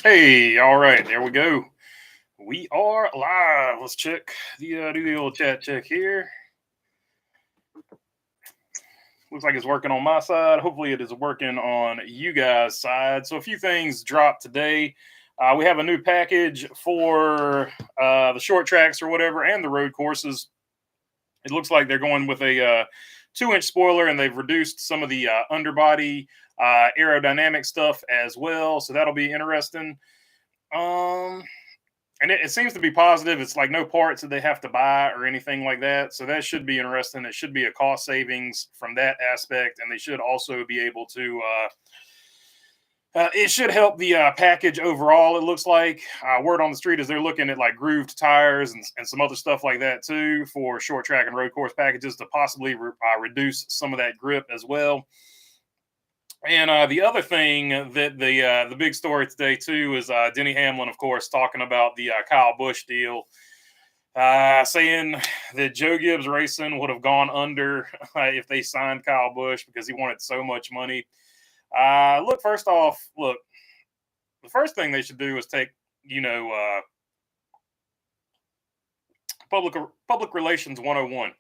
Hey, all right, there we go. We are live. Let's check do the old chat check here. Looks like it's working on my side. Hopefully, it is working on you guys' side. So, a few things dropped today. We have a new package for the short tracks or whatever, and the road courses. It looks like they're going with a 2-inch spoiler, and they've reduced some of the underbody aerodynamic stuff as well. So that'll be interesting. Um, and it seems to be positive. It's like no parts that they have to buy or anything like that. So that should be interesting. It should be a cost savings from that aspect, and they should also be able to. It should help the package overall. It looks like word on the street is they're looking at like grooved tires and some other stuff like that too for short track and road course packages to possibly reduce some of that grip as well. And the other thing that the big story today too is Denny Hamlin, of course, talking about the Kyle Busch deal, saying that Joe Gibbs Racing would have gone under if they signed Kyle Busch because he wanted so much money. Look, first off, look, the first thing they should do is take public relations 101.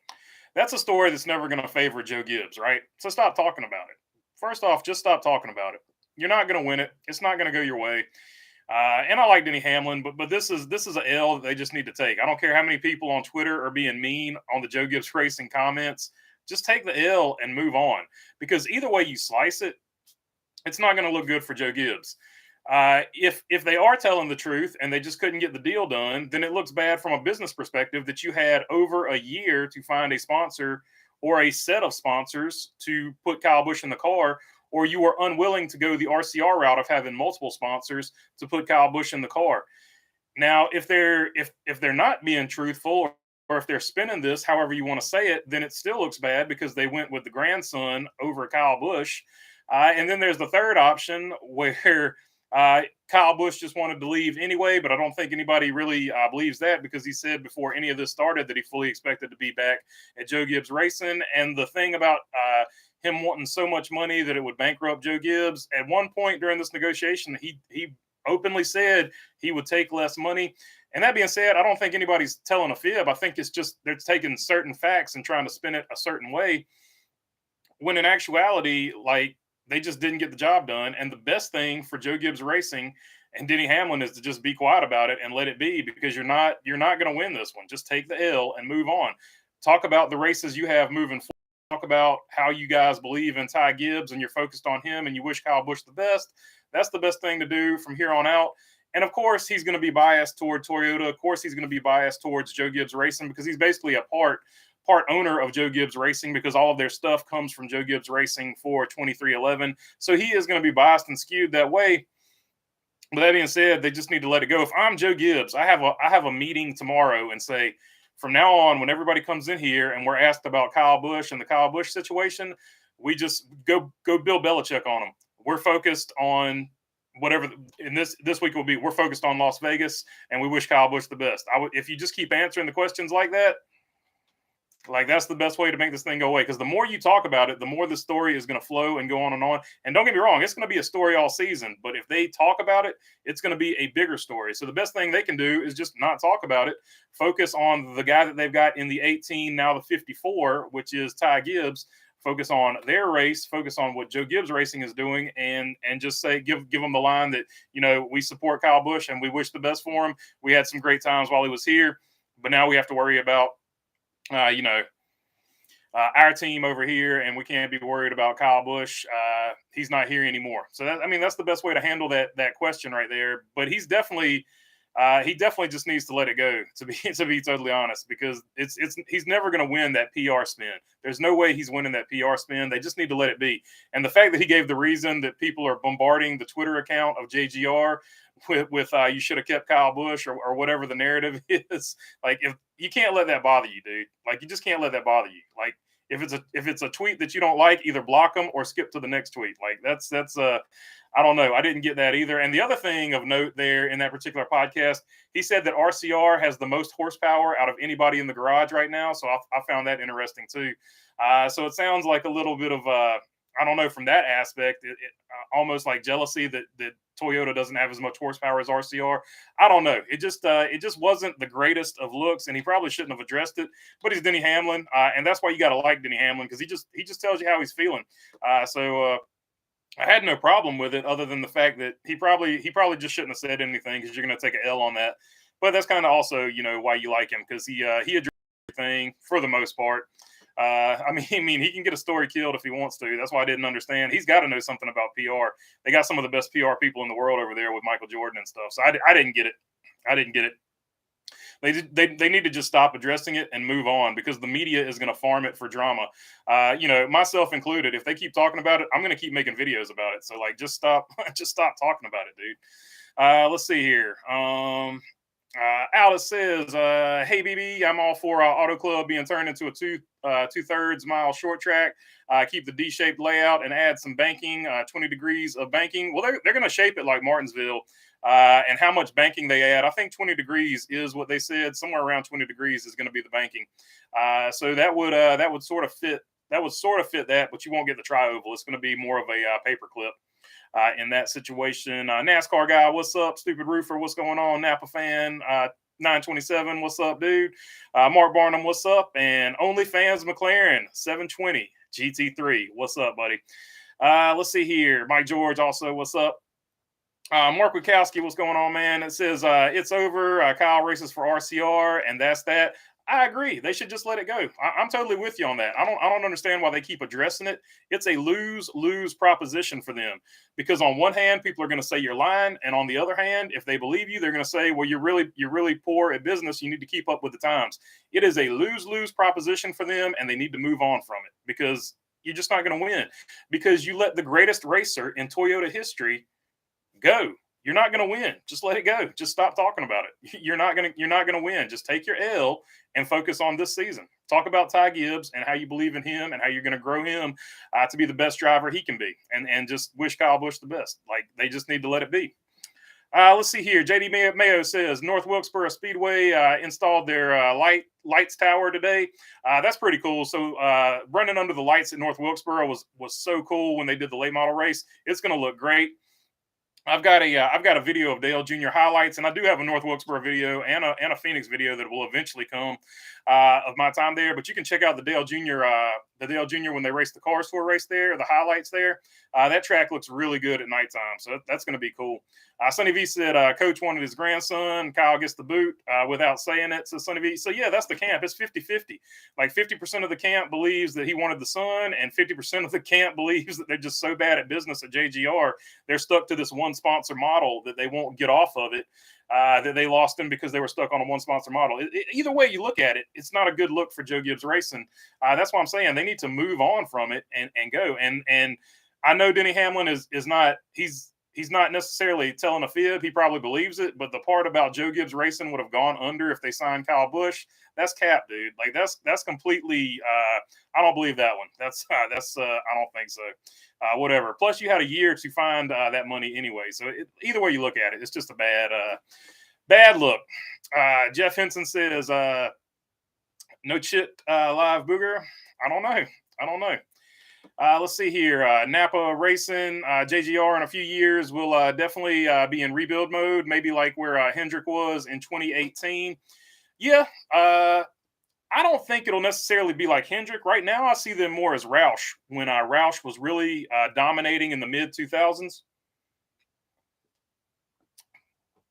That's a story that's never going to favor Joe Gibbs, right? So stop talking about it. First off, just stop talking about it. You're not going to win it. It's not going to go your way. And I like Denny Hamlin, but this is a L that they just need to take. I don't care how many people on Twitter are being mean on the Joe Gibbs Racing comments. Just take the L and move on, because either way you slice it, it's not going to look good for Joe Gibbs. If they are telling the truth and they just couldn't get the deal done, then it looks bad from a business perspective that you had over a year to find a sponsor or a set of sponsors to put Kyle Busch in the car, or you were unwilling to go the RCR route of having multiple sponsors to put Kyle Busch in the car. Now, if they're not being truthful, or if they're spinning this however you want to say it, then it still looks bad because they went with the grandson over Kyle Busch. And then there's the third option where Kyle Busch just wanted to leave anyway, but I don't think anybody really believes that, because he said before any of this started that he fully expected to be back at Joe Gibbs Racing. And the thing about him wanting so much money that it would bankrupt Joe Gibbs, at one point during this negotiation, he openly said he would take less money. And that being said, I don't think anybody's telling a fib. I think it's just they're taking certain facts and trying to spin it a certain way, when in actuality, like, they just didn't get the job done. And the best thing for Joe Gibbs Racing and Denny Hamlin is to just be quiet about it and let it be, because you're not going to win this one. Just take the L and move on. Talk about the races you have moving forward. Talk about how you guys believe in Ty Gibbs and you're focused on him and you wish Kyle Busch the best. That's the best thing to do from here on out. And of course, he's going to be biased toward Toyota. Of course, he's going to be biased towards Joe Gibbs Racing, because he's basically a part owner of Joe Gibbs Racing, because all of their stuff comes from Joe Gibbs Racing for 2311. So he is going to be biased and skewed that way. But that being said, they just need to let it go. If I'm Joe Gibbs, I have a meeting tomorrow and say, from now on, when everybody comes in here and we're asked about Kyle Busch and the Kyle Busch situation, we just go Bill Belichick on them. We're focused on whatever in this week will be. We're focused on Las Vegas, and we wish Kyle Busch the best. If you just keep answering the questions like that, like, that's the best way to make this thing go away, because the more you talk about it, the more the story is going to flow and go on and on. And don't get me wrong, it's going to be a story all season, but if they talk about it, it's going to be a bigger story. So the best thing they can do is just not talk about it. Focus on the guy that they've got in the 18, now the 54, which is Ty Gibbs. Focus on their race, focus on what Joe Gibbs Racing is doing, and just say, give them the line that, we support Kyle Busch and we wish the best for him. We had some great times while he was here, but now we have to worry about our team over here, and we can't be worried about Kyle Busch. He's not here anymore. So that's the best way to handle that question right there. But he definitely just needs to let it go, to be totally honest, because he's never going to win that PR spin. There's no way he's winning that PR spin. They just need to let it be. And the fact that he gave the reason that people are bombarding the Twitter account of JGR with you should have kept Kyle Busch, or whatever the narrative is, like, if you can't let that bother you, dude. Like, you just can't let that bother you. Like, if it's a tweet that you don't like, either block them or skip to the next tweet. Like, that's I don't know. I didn't get that either. And the other thing of note there in that particular podcast, he said that RCR has the most horsepower out of anybody in the garage right now. So I found that interesting too. So it sounds like a little bit of I don't know, from that aspect, almost like jealousy that Toyota doesn't have as much horsepower as RCR. I don't know. It just wasn't the greatest of looks, and he probably shouldn't have addressed it. But he's Denny Hamlin, and that's why you got to like Denny Hamlin, because he just tells you how he's feeling. So I had no problem with it, other than the fact that he probably just shouldn't have said anything, because you're going to take an L on that. But that's kind of also, why you like him, because he addressed everything for the most part. I mean, he can get a story killed if he wants to. That's why I didn't understand. He's got to know something about PR. They got some of the best PR people in the world over there with Michael Jordan and stuff. So I didn't get it. I didn't get it. They need to just stop addressing it and move on, because the media is going to farm it for drama. Myself included. If they keep talking about it, I'm going to keep making videos about it. So like, just stop talking about it, dude. Let's see here. Alice says, "Hey BB, I'm all for Auto Club being turned into a 2/3 mile short track. Keep the D-shaped layout and add some banking, 20 degrees of banking." Well, they're going to shape it like Martinsville, and how much banking they add. I think 20 degrees is what they said. Somewhere around 20 degrees is going to be the banking. So that would sort of fit. That would sort of fit that, but you won't get the tri-oval. It's going to be more of a paperclip. In that situation. NASCAR guy, what's up? Stupid Roofer, what's going on? Napa fan, 927, what's up, dude? Mark Barnum, what's up? And OnlyFans McLaren, 720 GT3, what's up, buddy? Let's see here. Mike George, also, what's up? Mark Wikowski, what's going on, man? It says it's over. Kyle races for RCR, and that's that. I agree. They should just let it go. I'm totally with you on that. I don't understand why they keep addressing it. It's a lose-lose proposition for them, because on one hand, people are going to say you're lying, and on the other hand, if they believe you, they're going to say, well, you're really poor at business. You need to keep up with the times. It is a lose-lose proposition for them, and they need to move on from it, because you're just not going to win, because you let the greatest racer in Toyota history go. You're not going to win. Just let it go. Just stop talking about it. You're not going to win. Just take your L and focus on this season. Talk about Ty Gibbs and how you believe in him and how you're going to grow him to be the best driver he can be, and just wish Kyle Busch the best. Like, they just need to let it be. Let's see here. JD Mayo says North Wilkesboro Speedway installed their lights tower today. That's pretty cool. So running under the lights at North Wilkesboro was so cool when they did the late model race. It's going to look great. I've got a video of Dale Jr. highlights, and I do have a North Wilkesboro video and a Phoenix video that will eventually come of my time there. But you can check out the Dale Jr. When they raced the Cars Tour race there, the highlights there. That track looks really good at nighttime, so that's going to be cool. Sonny V said Coach wanted his grandson. Kyle gets the boot without saying it. So Sonny V. So yeah, that's the camp. It's 50-50. Like 50% of the camp believes that he wanted the son, and 50% of the camp believes that they're just so bad at business at JGR, they're stuck to this one sponsor model that they won't get off of it. That they lost him because they were stuck on a one sponsor model. Either way you look at it, it's not a good look for Joe Gibbs Racing. That's why I'm saying they need to move on from it and go. And I know Denny Hamlin is not he's not necessarily telling a fib. He probably believes it, but the part about Joe Gibbs Racing would have gone under if they signed Kyle Busch, that's cap, dude. Like that's completely. I don't believe that one. That's I don't think so. Whatever. Plus, you had a year to find that money anyway. So either way you look at it, it's just a bad look. Jeff Henson says, "No chit live booger." I don't know. Let's see here. Napa Racing, JGR in a few years will definitely be in rebuild mode, maybe like where Hendrick was in 2018. Yeah, I don't think it'll necessarily be like Hendrick. Right now, I see them more as Roush, when Roush was really dominating in the mid-2000s.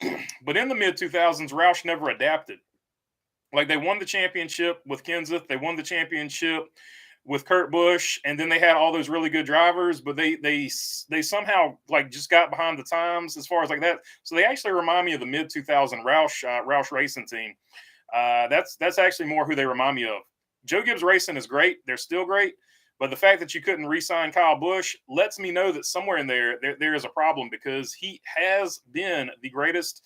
But in the mid-2000s, Roush never adapted. Like, they won the championship with Kenseth. They won the championship with Kurt Busch, and then they had all those really good drivers, but they somehow like just got behind the times as far as like that. So they actually remind me of the mid-2000 Roush Racing team. That's actually more who they remind me of. Joe Gibbs Racing is great. They're still great. But the fact that you couldn't re-sign Kyle Busch lets me know that somewhere in there is a problem, because he has been the greatest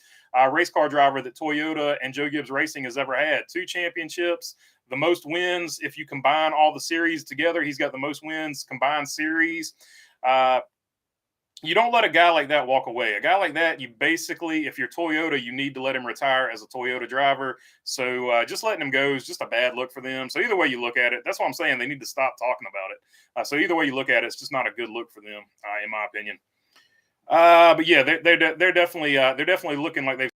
race car driver that Toyota and Joe Gibbs Racing has ever had. 2 championships, the most wins. If you combine all the series together, he's got the most wins combined series. You don't let a guy like that walk away. A guy like that, you basically, if you're Toyota, you need to let him retire as a Toyota driver. So just letting him go is just a bad look for them. So either way you look at it, that's what I'm saying. They need to stop talking about it. So either way you look at it, it's just not a good look for them, in my opinion. But yeah, they're definitely looking like they've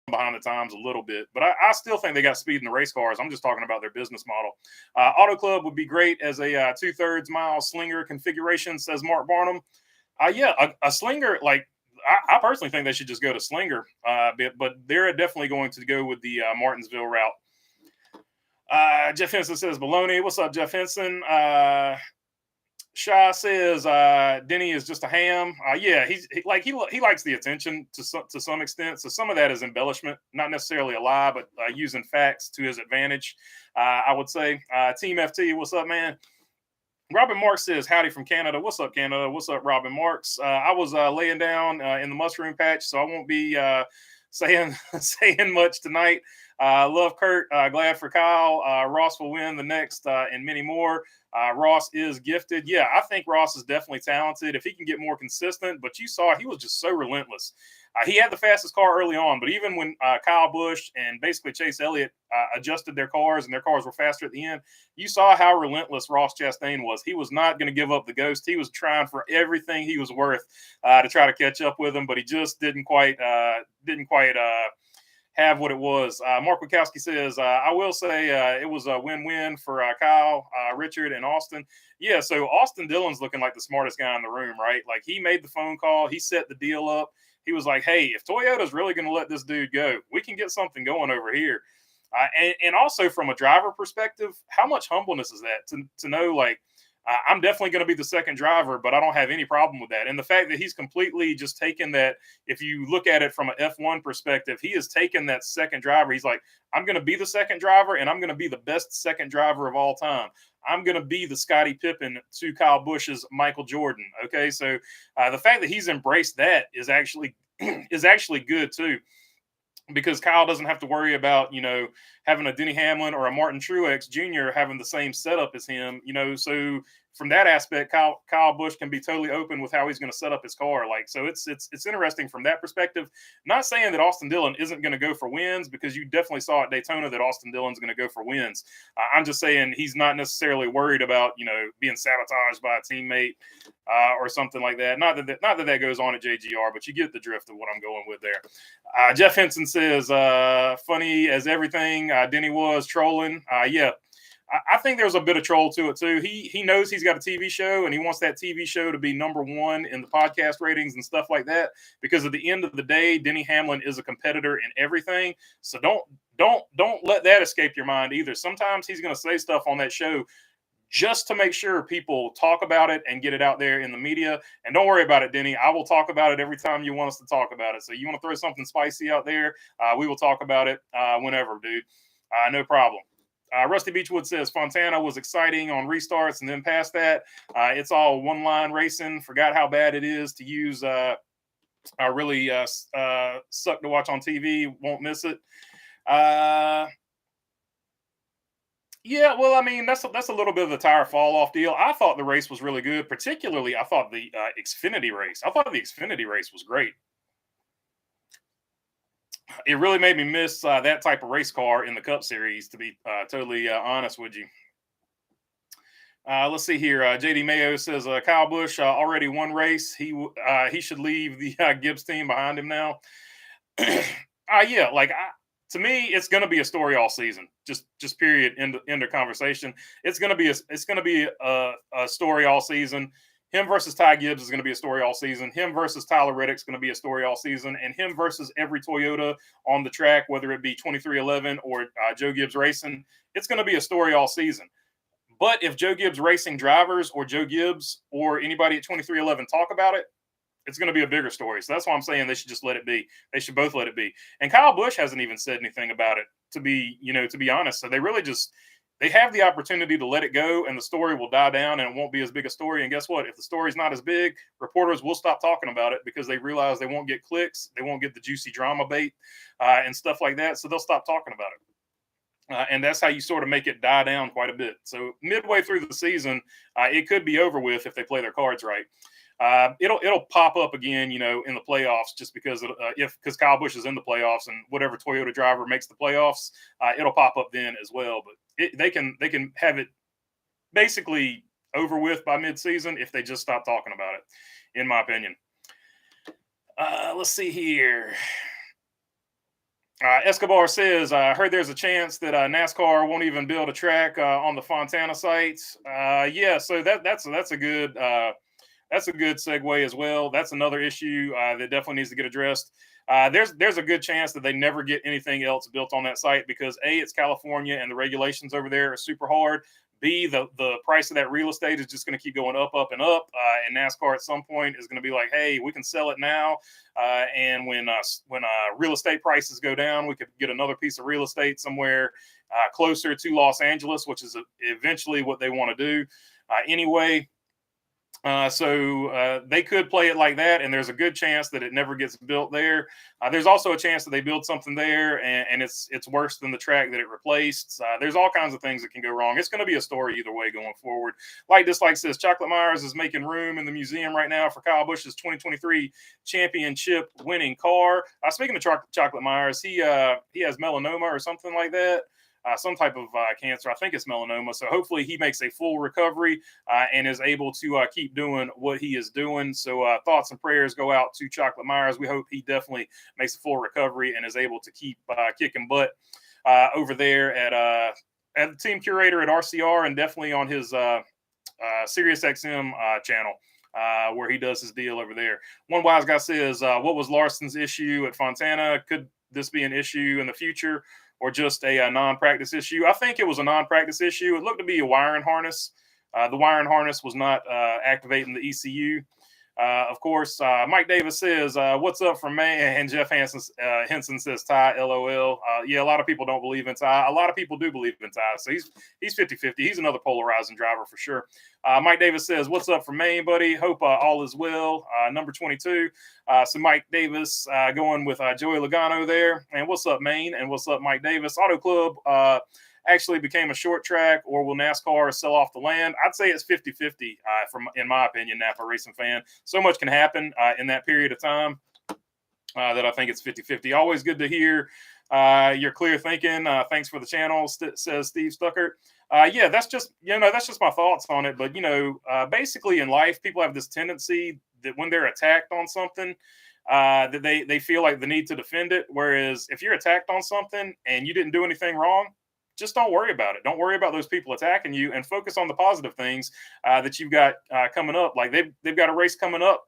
behind the times a little bit, but I still think they got speed in the race cars. I'm just talking about their business model. Auto Club would be great as a 2/3 mile slinger configuration, says Mark Barnum. Yeah, a slinger, like I personally think they should just go to slinger, but they're definitely going to go with the Martinsville route. Jeff Henson says baloney. What's up, Jeff Henson? Shaw says Denny is just a ham. Yeah, he likes the attention to some extent. So some of that is embellishment, not necessarily a lie, but using facts to his advantage. I would say. Team FT, what's up, man? Robin Marks says howdy from Canada. What's up, Canada? What's up, Robin Marks? I was laying down in the mushroom patch, so I won't be saying much tonight. Love Kurt. Glad for Kyle. Ross will win the next and many more. Ross is gifted. Yeah, I think Ross is definitely talented if he can get more consistent. But you saw he was just so relentless. He had the fastest car early on, but even when Kyle Busch and basically Chase Elliott adjusted their cars and their cars were faster at the end, you saw how relentless Ross Chastain was. He was not going to give up the ghost. He was trying for everything he was worth to try to catch up with him, but he just didn't quite have what it was. Mark Wachowski says, I will say it was a win-win for Kyle, Richard, and Austin. Yeah, so Austin Dillon's looking like the smartest guy in the room, right? Like he made the phone call. He set the deal up. He was like, hey, if Toyota's really going to let this dude go, we can get something going over here. And also from a driver perspective, how much humbleness is that to know, like, I'm definitely going to be the second driver, but I don't have any problem with that. And the fact that he's completely just taken that, if you look at it from an F1 perspective, he has taken that second driver. He's like, I'm going to be the second driver, and I'm going to be the best second driver of all time. I'm going to be the Scottie Pippen to Kyle Busch's Michael Jordan. Okay, so the fact that he's embraced that is actually good too, because Kyle doesn't have to worry about, having a Denny Hamlin or a Martin Truex Jr. having the same setup as him, so from that aspect, Kyle Busch can be totally open with how he's going to set up his car. Like, so it's interesting from that perspective. Not saying that Austin Dillon isn't going to go for wins, because you definitely saw at Daytona that Austin Dillon's going to go for wins. I'm just saying he's not necessarily worried about, being sabotaged by a teammate or something like that. Not that goes on at JGR, but you get the drift of what I'm going with there. Jeff Henson says, funny as everything, Denny was trolling. Yeah. I think there's a bit of troll to it too. He knows he's got a TV show, and he wants that TV show to be #1 in the podcast ratings and stuff like that. Because at the end of the day, Denny Hamlin is a competitor in everything. So don't let that escape your mind either. Sometimes he's going to say stuff on that show just to make sure people talk about it and get it out there in the media. And don't worry about it, Denny. I will talk about it every time you want us to talk about it. So you want to throw something spicy out there, we will talk about it whenever, dude. No problem. Rusty Beechwood says Fontana was exciting on restarts, and then past that, it's all one-line racing. Forgot how bad it is to use really suck to watch on TV. Won't miss it. Yeah, well, I mean, that's a little bit of the tire fall off deal. I thought the race was really good. Particularly, I thought the Xfinity race. I thought the Xfinity race was great. It really made me miss that type of race car in the Cup Series, to be totally honest with you. Let's see here. JD Mayo says Kyle Busch already won race. He should leave the Gibbs team behind him now. Yeah, to me, it's going to be a story all season. Just period. End of conversation. It's going to be a story all season. Him versus Ty Gibbs is going to be a story all season. Him versus Tyler Reddick is going to be a story all season. And him versus every Toyota on the track, whether it be 2311 or Joe Gibbs Racing, it's going to be a story all season. But if Joe Gibbs Racing drivers or Joe Gibbs or anybody at 2311 talk about it, it's going to be a bigger story. So that's why I'm saying they should just let it be. They should both let it be. And Kyle Busch hasn't even said anything about it, to be honest. So they really they have the opportunity to let it go, and the story will die down, and it won't be as big a story. And guess what? If the story's not as big, reporters will stop talking about it, because they realize they won't get clicks, they won't get the juicy drama bait and stuff like that. So they'll stop talking about it. And that's how you sort of make it die down quite a bit. So midway through the season, it could be over with if they play their cards right. It'll pop up again, in the playoffs, just because because Kyle Busch is in the playoffs, and whatever Toyota driver makes the playoffs, it'll pop up then as well. But they can have it basically over with by midseason if they just stop talking about it, in my opinion. Let's see here. Escobar says, I heard there's a chance that NASCAR won't even build a track on the Fontana sites. Yeah, so that's a good segue as well. That's another issue that definitely needs to get addressed. There's a good chance that they never get anything else built on that site because A, it's California and the regulations over there are super hard. B, the price of that real estate is just going to keep going up, up, and up. And NASCAR at some point is going to be like, hey, we can sell it now. And when real estate prices go down, we could get another piece of real estate somewhere closer to Los Angeles, which is eventually what they want to do anyway. So they could play it like that, and there's a good chance that it never gets built there. There's also a chance that they build something there, and it's worse than the track that it replaced. There's all kinds of things that can go wrong. It's going to be a story either way going forward. Like says, Chocolate Myers is making room in the museum right now for Kyle Busch's 2023 championship winning car. Speaking of Chocolate Myers, he has melanoma or something like that. Some type of cancer. I think it's melanoma. So hopefully he makes a full recovery and is able to keep doing what he is doing. So thoughts and prayers go out to Chocolate Myers. We hope he definitely makes a full recovery and is able to keep kicking butt over there at the team curator at RCR and definitely on his SiriusXM channel. Where he does his deal over there. One wise guy says, what was Larson's issue at Fontana? Could this be an issue in the future or just a non-practice issue? I think it was a non-practice issue. It looked to be a wiring harness. The wiring harness was not activating the ECU. Of course, Mike Davis says, what's up from May? And Jeff Henson says, Ty, LOL. Yeah, a lot of people don't believe in Ty. A lot of people do believe in Ty. So he's 50-50. He's another polarizing driver for sure. Mike Davis says, what's up from Maine, buddy? Hope all is well. Number 22. So Mike Davis going with Joey Logano there. And what's up, Maine? And what's up, Mike Davis? Auto Club actually became a short track, or will NASCAR sell off the land? I'd say it's 50-50 in my opinion, Napa racing fan. So much can happen in that period of time that I think it's 50-50. Always good to hear your clear thinking. Thanks for the channel, says Steve Stuckert. Yeah, that's just my thoughts on it. But, basically in life, people have this tendency that when they're attacked on something, that they feel like the need to defend it. Whereas if you're attacked on something and you didn't do anything wrong, just don't worry about it. Don't worry about those people attacking you and focus on the positive things that you've got coming up. Like they've got a race coming up.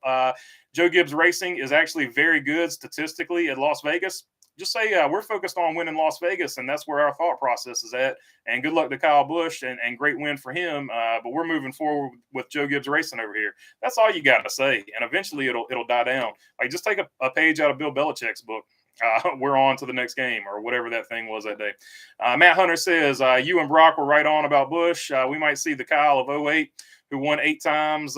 Joe Gibbs Racing is actually very good statistically at Las Vegas. Just say we're focused on winning Las Vegas, and that's where our thought process is at. And good luck to Kyle Busch, and great win for him. But we're moving forward with Joe Gibbs Racing over here. That's all you got to say, and eventually it'll die down. Like just take a page out of Bill Belichick's book. We're on to the next game or whatever that thing was that day. Matt Hunter says, you and Brock were right on about Busch. We might see the Kyle of 08 who won 8 times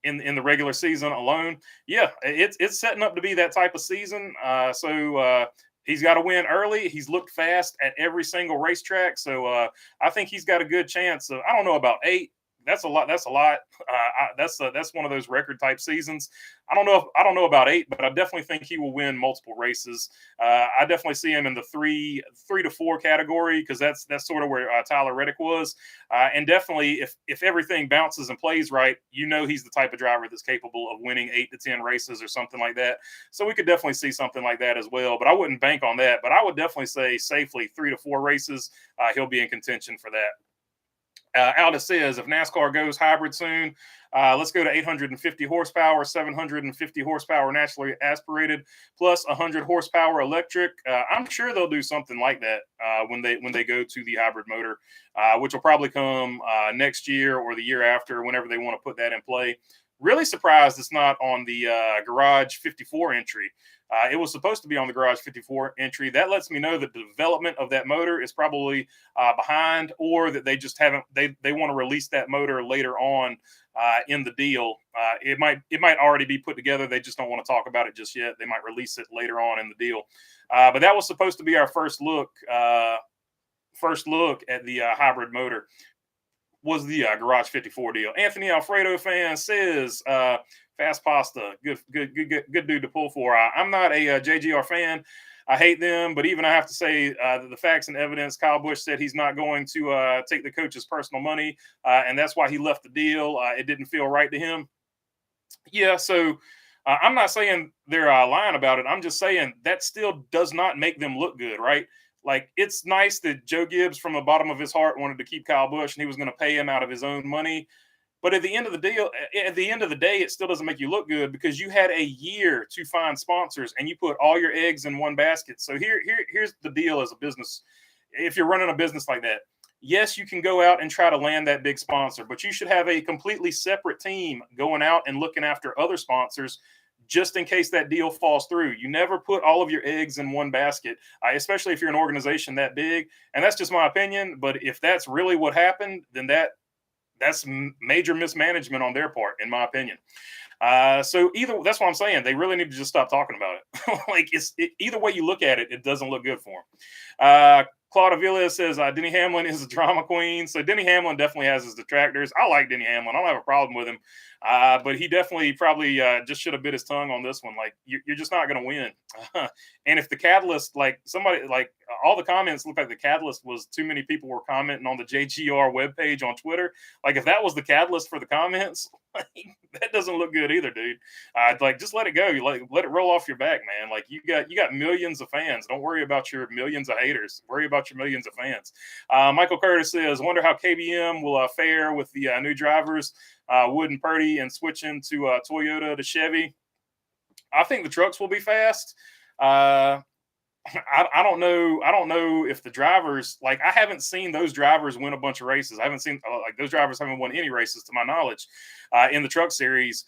in the regular season alone. Yeah, it's setting up to be that type of season. So he's got to win early. He's looked fast at every single racetrack. So I think he's got a good chance. I don't know about 8. That's a lot. That's one of those record type seasons. I don't know about 8, but I definitely think he will win multiple races. I definitely see him in the 3 to 4 category because that's sort of where Tyler Reddick was. And definitely if everything bounces and plays right, he's the type of driver that's capable of winning 8 to 10 races or something like that. So we could definitely see something like that as well. But I wouldn't bank on that. But I would definitely say safely 3 to 4 races. He'll be in contention for that. Aldous says, if NASCAR goes hybrid soon, let's go to 850 horsepower, 750 horsepower naturally aspirated, plus 100 horsepower electric. I'm sure they'll do something like that when they go to the hybrid motor, which will probably come next year or the year after, whenever they want to put that in play. Really surprised it's not on the Garage 54 entry. It was supposed to be on the Garage 54 entry. That lets me know that the development of that motor is probably behind, or that they just haven't. They want to release that motor later on in the deal. It might already be put together. They just don't want to talk about it just yet. They might release it later on in the deal. But that was supposed to be our first look at the hybrid motor. was the Garage 54 deal. Anthony Alfredo fan says, Fast Pasta, good dude to pull for. I'm not a JGR fan. I hate them, but even I have to say the facts and evidence. Kyle Busch said he's not going to take the coach's personal money, and that's why he left the deal. It didn't feel right to him. Yeah, so I'm not saying they're lying about it. I'm just saying that still does not make them look good, right? Like, it's nice that Joe Gibbs, from the bottom of his heart, wanted to keep Kyle Busch, and he was going to pay him out of his own money. But at the end of the deal, at the end of the day, it still doesn't make you look good because you had a year to find sponsors and you put all your eggs in one basket. So here's the deal as a business. If you're running a business like that, yes, you can go out and try to land that big sponsor, but you should have a completely separate team going out and looking after other sponsors just in case that deal falls through. You never put all of your eggs in one basket, especially if you're an organization that big. And that's just my opinion. But if that's really what happened, then that's major mismanagement on their part, in my opinion. So that's what I'm saying. They really need to just stop talking about it. Like, either way you look at it, it doesn't look good for them. Claude Avila says Denny Hamlin is a drama queen. So Denny Hamlin definitely has his detractors. I like Denny Hamlin. I don't have a problem with him. But he definitely probably just should have bit his tongue on this one. Like, you're just not going to win. And if the catalyst, all the comments look like the catalyst was too many people were commenting on the JGR webpage on Twitter. Like, if that was the catalyst for the comments, that doesn't look good either, dude. Just let it go. Let it roll off your back, man. Like, you got millions of fans. Don't worry about your millions of haters. Worry about your millions of fans. Michael Curtis says, wonder how KBM will fare with the new drivers, Wood and Purdy, and switching to Toyota to Chevy. I think the trucks will be fast. I don't know. I don't know if the drivers, I haven't seen those drivers win a bunch of races. I haven't seen those drivers haven't won any races to my knowledge in the truck series.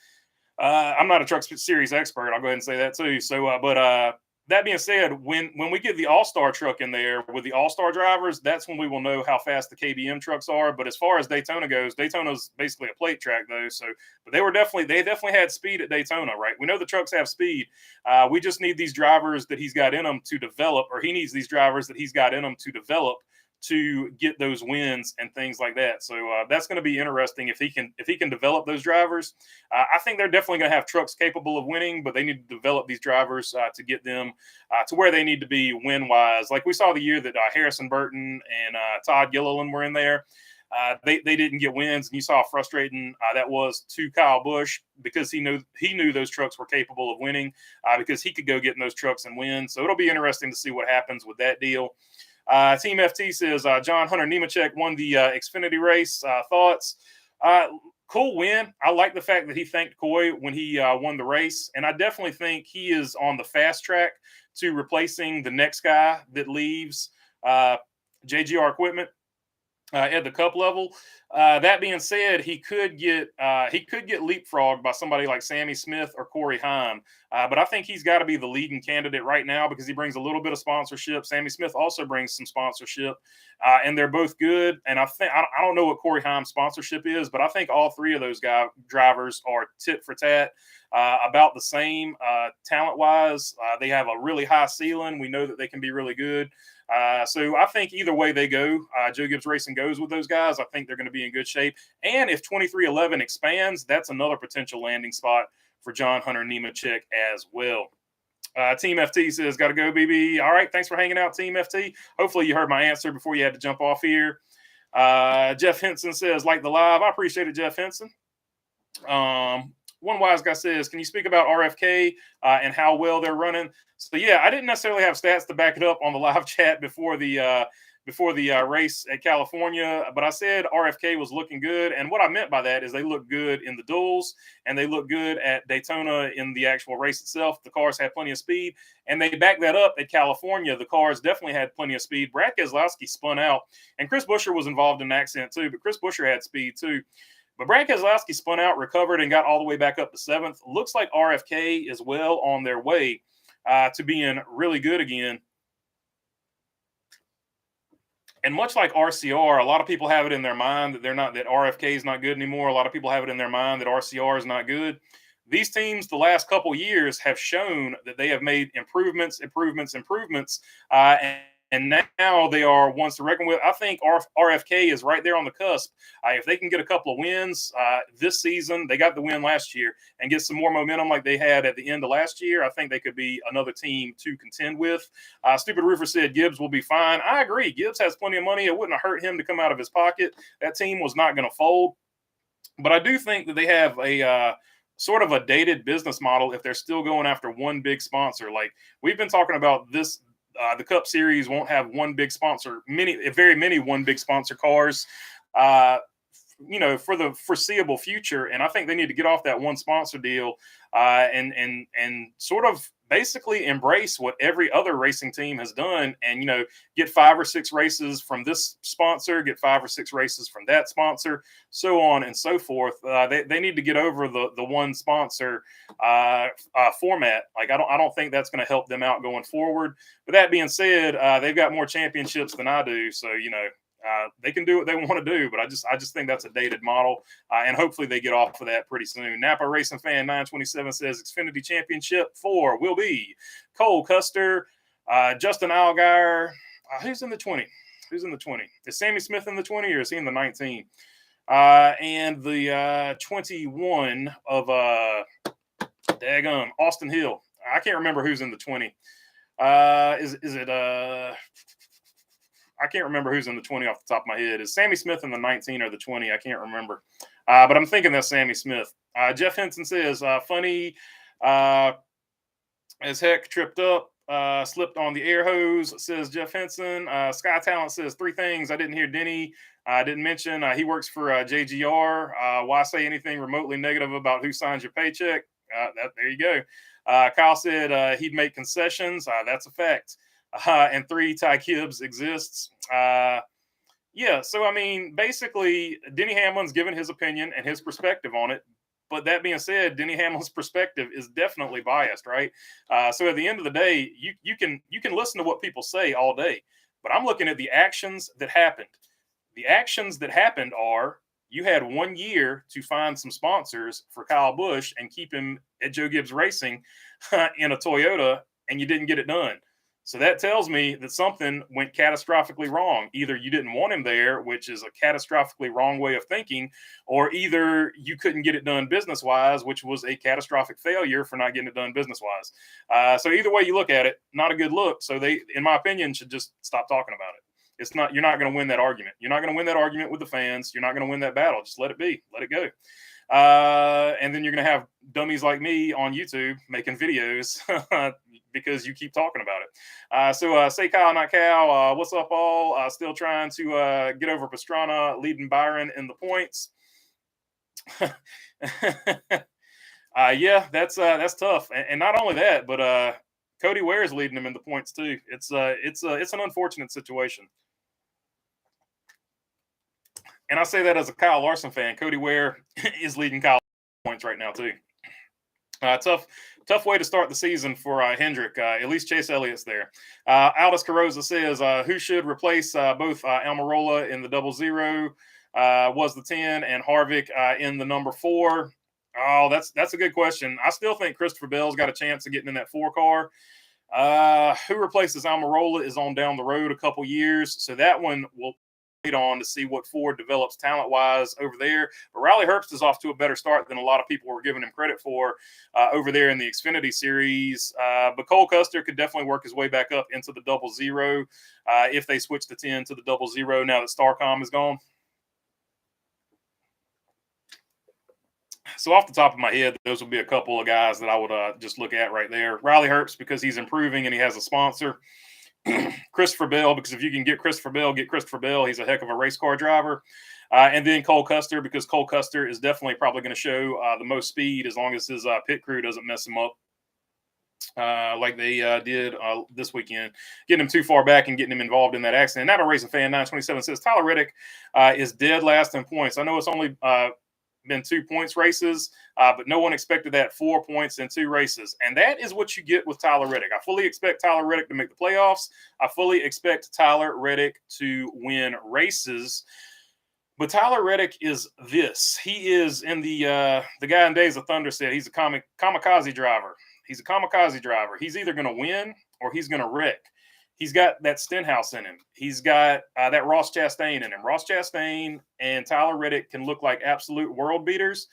I'm not a truck series expert. I'll go ahead and say that too. So, but that being said, when we get the All-Star truck in there with the All-Star drivers, that's when we will know how fast the KBM trucks are. But as far as Daytona goes, Daytona's basically a plate track though. So, but they definitely had speed at Daytona, right? We know the trucks have speed. We just need these drivers that he's got in them to develop, or he needs these drivers that he's got in them to develop to get those wins and things like that. So that's going to be interesting if he can develop those drivers. I think they're definitely going to have trucks capable of winning, but they need to develop these drivers to get them to where they need to be win-wise. Like we saw the year that Harrison Burton and Todd Gilliland were in there. They didn't get wins, and you saw how frustrating that was to Kyle Busch because he knew those trucks were capable of winning because he could go get in those trucks and win. So it'll be interesting to see what happens with that deal. Team FT says John Hunter Nemechek won the Xfinity race. Thoughts? Cool win. I like the fact that he thanked Coy when he won the race, and I definitely think he is on the fast track to replacing the next guy that leaves JGR Equipment at the Cup level. That being said, he could get leapfrogged by somebody like Sammy Smith or Corey Heim. But I think he's got to be the leading candidate right now because he brings a little bit of sponsorship. Sammy Smith also brings some sponsorship, and they're both good. And I don't know what Corey Heim's sponsorship is, but I think all three of those drivers are tit for tat, about the same talent-wise. They have a really high ceiling. We know that they can be really good. So I think either way they go, Joe Gibbs Racing goes with those guys, I think they're going to be in good shape. And if 2311 expands, that's another potential landing spot for John Hunter Nemechek as well. Team FT says, got to go, BB. All right, thanks for hanging out, Team FT. Hopefully you heard my answer before you had to jump off here. Jeff Henson says, like the live. I appreciate it, Jeff Henson. One wise guy says, can you speak about RFK and how well they're running? So, yeah, I didn't necessarily have stats to back it up on the live chat before the race at California, but I said RFK was looking good. And what I meant by that is they look good in the duels and they look good at Daytona in the actual race itself. The cars had plenty of speed, and they backed that up at California. The cars definitely had plenty of speed. Brad Keselowski spun out, and Chris Buescher was involved in an accident too, but Chris Buescher had speed too. But Brad Keselowski spun out, recovered, and got all the way back up to 7th. Looks like RFK is well on their way to being really good again. And much like RCR, a lot of people have it in their mind that that RFK is not good anymore. A lot of people have it in their mind that RCR is not good. These teams, the last couple years, have shown that they have made improvements, and And now they are ones to reckon with. I think RFK is right there on the cusp. If they can get a couple of wins this season, they got the win last year, and get some more momentum like they had at the end of last year, I think they could be another team to contend with. Stupid Roofer said Gibbs will be fine. I agree. Gibbs has plenty of money. It wouldn't have hurt him to come out of his pocket. That team was not going to fold. But I do think that they have a sort of a dated business model if they're still going after one big sponsor. Like we've been talking about this. The Cup Series won't have one big sponsor, very many one big sponsor cars, for the foreseeable future. And I think they need to get off that one sponsor deal and sort of basically embrace what every other racing team has done, and get 5 or 6 races from this sponsor, get 5 or 6 races from that sponsor, so on and so forth. They need to get over the one sponsor format. Like I don't think that's going to help them out going forward. But that being said, they've got more championships than I do, so they can do what they want to do, but I just think that's a dated model, and hopefully they get off of that pretty soon. Napa Racing Fan 927 says Xfinity Championship 4 will be Cole Custer, Justin Allgaier. Who's in the 20? Who's in the 20? Is Sammy Smith in the 20 or is he in the 19? And the 21 of Austin Hill. I can't remember who's in the 20. Is it I can't remember who's in the 20 off the top of my head. Is Sammy Smith in the 19 or the 20? I can't remember. But I'm thinking that's Sammy Smith. Jeff Henson says, funny as heck, tripped up, slipped on the air hose, says Jeff Henson. Sky Talent says 3 things I didn't hear Denny. I didn't mention he works for JGR. Why say anything remotely negative about who signs your paycheck? There you go. Kyle said he'd make concessions. That's a fact. And 3, Ty Gibbs exists. So I mean, basically, Denny Hamlin's given his opinion and his perspective on it. But that being said, Denny Hamlin's perspective is definitely biased, right? So at the end of the day, you can listen to what people say all day, but I'm looking at the actions that happened. The actions that happened are you had 1 year to find some sponsors for Kyle Busch and keep him at Joe Gibbs Racing in a Toyota, and you didn't get it done. So that tells me that something went catastrophically wrong. Either you didn't want him there, which is a catastrophically wrong way of thinking, or either you couldn't get it done business-wise, which was a catastrophic failure for not getting it done business-wise. So either way you look at it, not a good look. So they, in my opinion, should just stop talking about it. You're not going to win that argument. You're not going to win that argument with the fans. You're not going to win that battle. Just let it be. Let it go. And then you're going to have dummies like me on YouTube making videos because you keep talking about it. So say Kyle, not Cal. What's up, all? Still trying to get over Pastrana, leading Byron in the points. Yeah, that's tough. And not only that, but Cody Ware's leading him in the points too. It's an unfortunate situation. And I say that as a Kyle Larson fan. Cody Ware is leading Kyle points right now too. Tough way to start the season for Hendrick. At least Chase Elliott's there. Aldous Carosa says, who should replace both Almirola in the 00 was the 10 and Harvick in the number 4? Oh, that's a good question. I still think Christopher Bell's got a chance of getting in that 4 car. Who replaces Almirola is on down the road a couple years, so that one will on to see what Ford develops talent-wise over there. But Riley Herbst is off to a better start than a lot of people were giving him credit for over there in the Xfinity Series. But Cole Custer could definitely work his way back up into the 00 if they switch the 10 to the 00 now that Starcom is gone. So off the top of my head, those would be a couple of guys that I would just look at right there. Riley Herbst, because he's improving and he has a sponsor. Christopher Bell, because if you can get Christopher Bell, get Christopher Bell. He's a heck of a race car driver. And then Cole Custer, because Cole Custer is definitely probably going to show the most speed as long as his pit crew doesn't mess him up like they did this weekend, getting him too far back and getting him involved in that accident. Not a Racing Fan 927 says Tyler Reddick is dead last in points. I know it's only been 2 points races, but no one expected that 4 points in 2 races. And that is what you get with Tyler Reddick. I fully expect Tyler Reddick to make the playoffs. I fully expect Tyler Reddick to win races. But Tyler Reddick is this. He is in the guy in Days of Thunder said he's a kamikaze driver. He's a kamikaze driver. He's either going to win or he's going to wreck. He's got that Stenhouse in him. He's got that Ross Chastain in him. Ross Chastain and Tyler Reddick can look like absolute world beaters,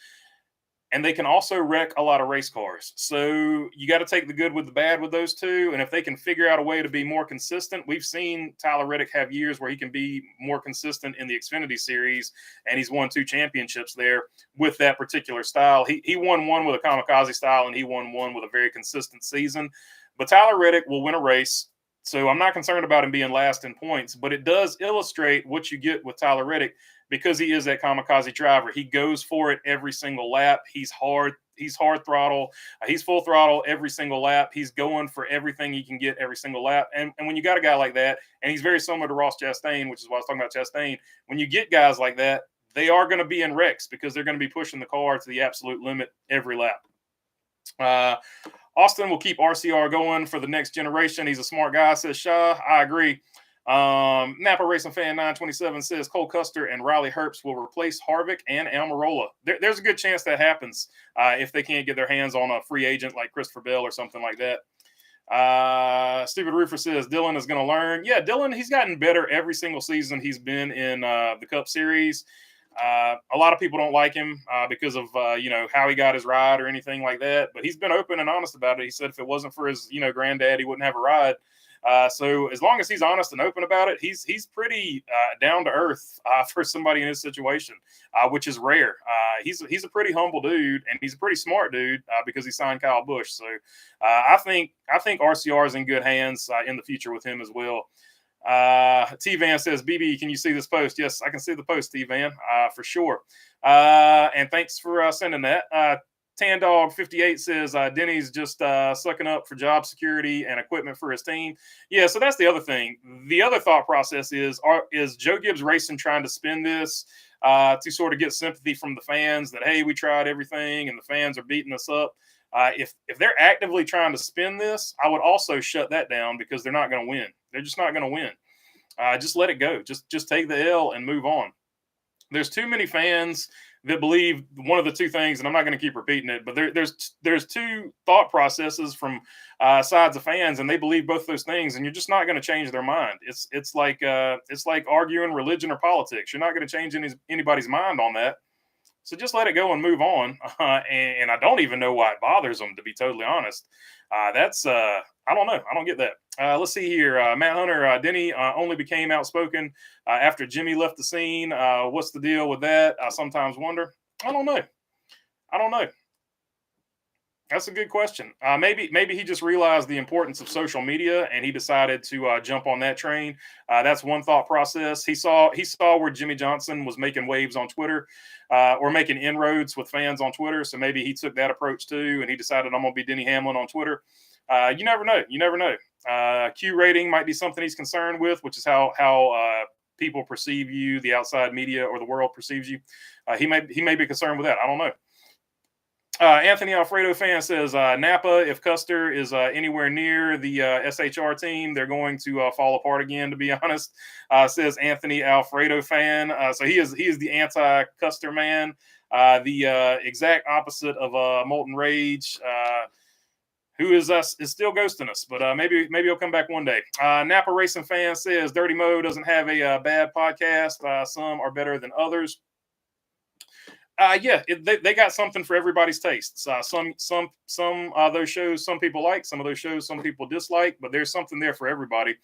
and they can also wreck a lot of race cars. So you got to take the good with the bad with those two. And if they can figure out a way to be more consistent, we've seen Tyler Reddick have years where he can be more consistent in the Xfinity Series, and he's won 2 championships there with that particular style. He won one with a kamikaze style, and he won one with a very consistent season. But Tyler Reddick will win a race. So I'm not concerned about him being last in points, but it does illustrate what you get with Tyler Reddick because he is that kamikaze driver. He goes for it every single lap. He's hard throttle. He's full throttle every single lap. He's going for everything he can get every single lap. And when you got a guy like that, and he's very similar to Ross Chastain, which is why I was talking about Chastain, when you get guys like that, they are going to be in wrecks because they're going to be pushing the car to the absolute limit every lap. Austin will keep RCR going for the next generation. He's a smart guy, says Shaw. I agree. Napa Racing Fan 927 says Cole Custer and Riley Herbst will replace Harvick and Almirola. There's a good chance that happens if they can't get their hands on a free agent like Christopher Bell or something like that. Stupid Roofer says Dylan is going to learn. Yeah, Dylan, he's gotten better every single season he's been in the Cup Series. A lot of people don't like him because of how he got his ride or anything like that. But he's been open and honest about it. He said if it wasn't for his granddad, he wouldn't have a ride. So as long as he's honest and open about it, he's pretty down to earth for somebody in his situation, which is rare. He's a pretty humble dude, and he's a pretty smart dude because he signed Kyle Busch. So I think RCR is in good hands in the future with him as well. T-Van says, BB, can you see this post? Yes, I can see the post, T-Van, for sure. And thanks for sending that. Tan Dog 58 says Denny's just sucking up for job security and equipment for his team. Yeah, so that's the other thing. The other thought process is Joe Gibbs Racing trying to spin this to sort of get sympathy from the fans that, hey, we tried everything and the fans are beating us up. If they're actively trying to spin this, I would also shut that down because they're not going to win. They're just not going to win. Just let it go. Just take the L and move on. There's too many fans that believe one of the two things, and I'm not going to keep repeating it, but there's two thought processes from sides of fans, and they believe both those things, and you're just not going to change their mind. It's like arguing religion or politics. You're not going to change anybody's mind on that. So just let it go and move on. And I don't even know why it bothers them, to be totally honest. I don't know. I don't get that. Let's see here. Matt Hunter, Denny only became outspoken after Jimmy left the scene. What's the deal with that? I sometimes wonder. I don't know. That's a good question. Maybe he just realized the importance of social media and he decided to jump on that train. That's one thought process. He saw where Jimmy Johnson was making waves on Twitter or making inroads with fans on Twitter. So maybe he took that approach too, and he decided I'm going to be Denny Hamlin on Twitter. You never know. Q rating might be something he's concerned with, which is how people perceive you, the outside media or the world perceives you. He may be concerned with that. I don't know. Anthony Alfredo fan says, Napa, if Custer is anywhere near the SHR team, they're going to fall apart again, to be honest, says Anthony Alfredo fan. So he is the anti-Custer man, the exact opposite of Molten Rage, who is still ghosting us, but maybe he'll come back one day. Napa Racing fan says, Dirty Mo doesn't have a bad podcast. Some are better than others. They got something for everybody's tastes. Some those shows some people like, some of those shows some people dislike, but there's something there for everybody,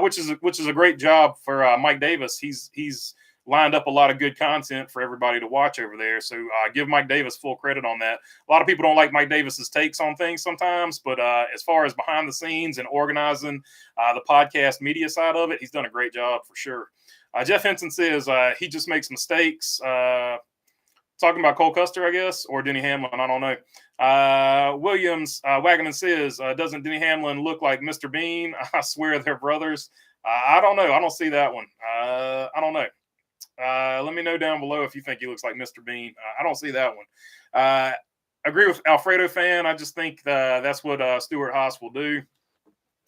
which is a great job for Mike Davis. He's lined up a lot of good content for everybody to watch over there. So give Mike Davis full credit on that. A lot of people don't like Mike Davis's takes on things sometimes, but as far as behind the scenes and organizing the podcast media side of it, he's done a great job for sure. Jeff Henson says he just makes mistakes. Talking about Cole Custer, I guess, or Denny Hamlin. I don't know. Williams Wagaman says, doesn't Denny Hamlin look like Mr. Bean? I swear they're brothers. I don't know. I don't see that one. I don't know. Let me know down below if you think he looks like Mr. Bean. I don't see that one. Agree with Alfredo fan. I just think that's what Stuart Haas will do.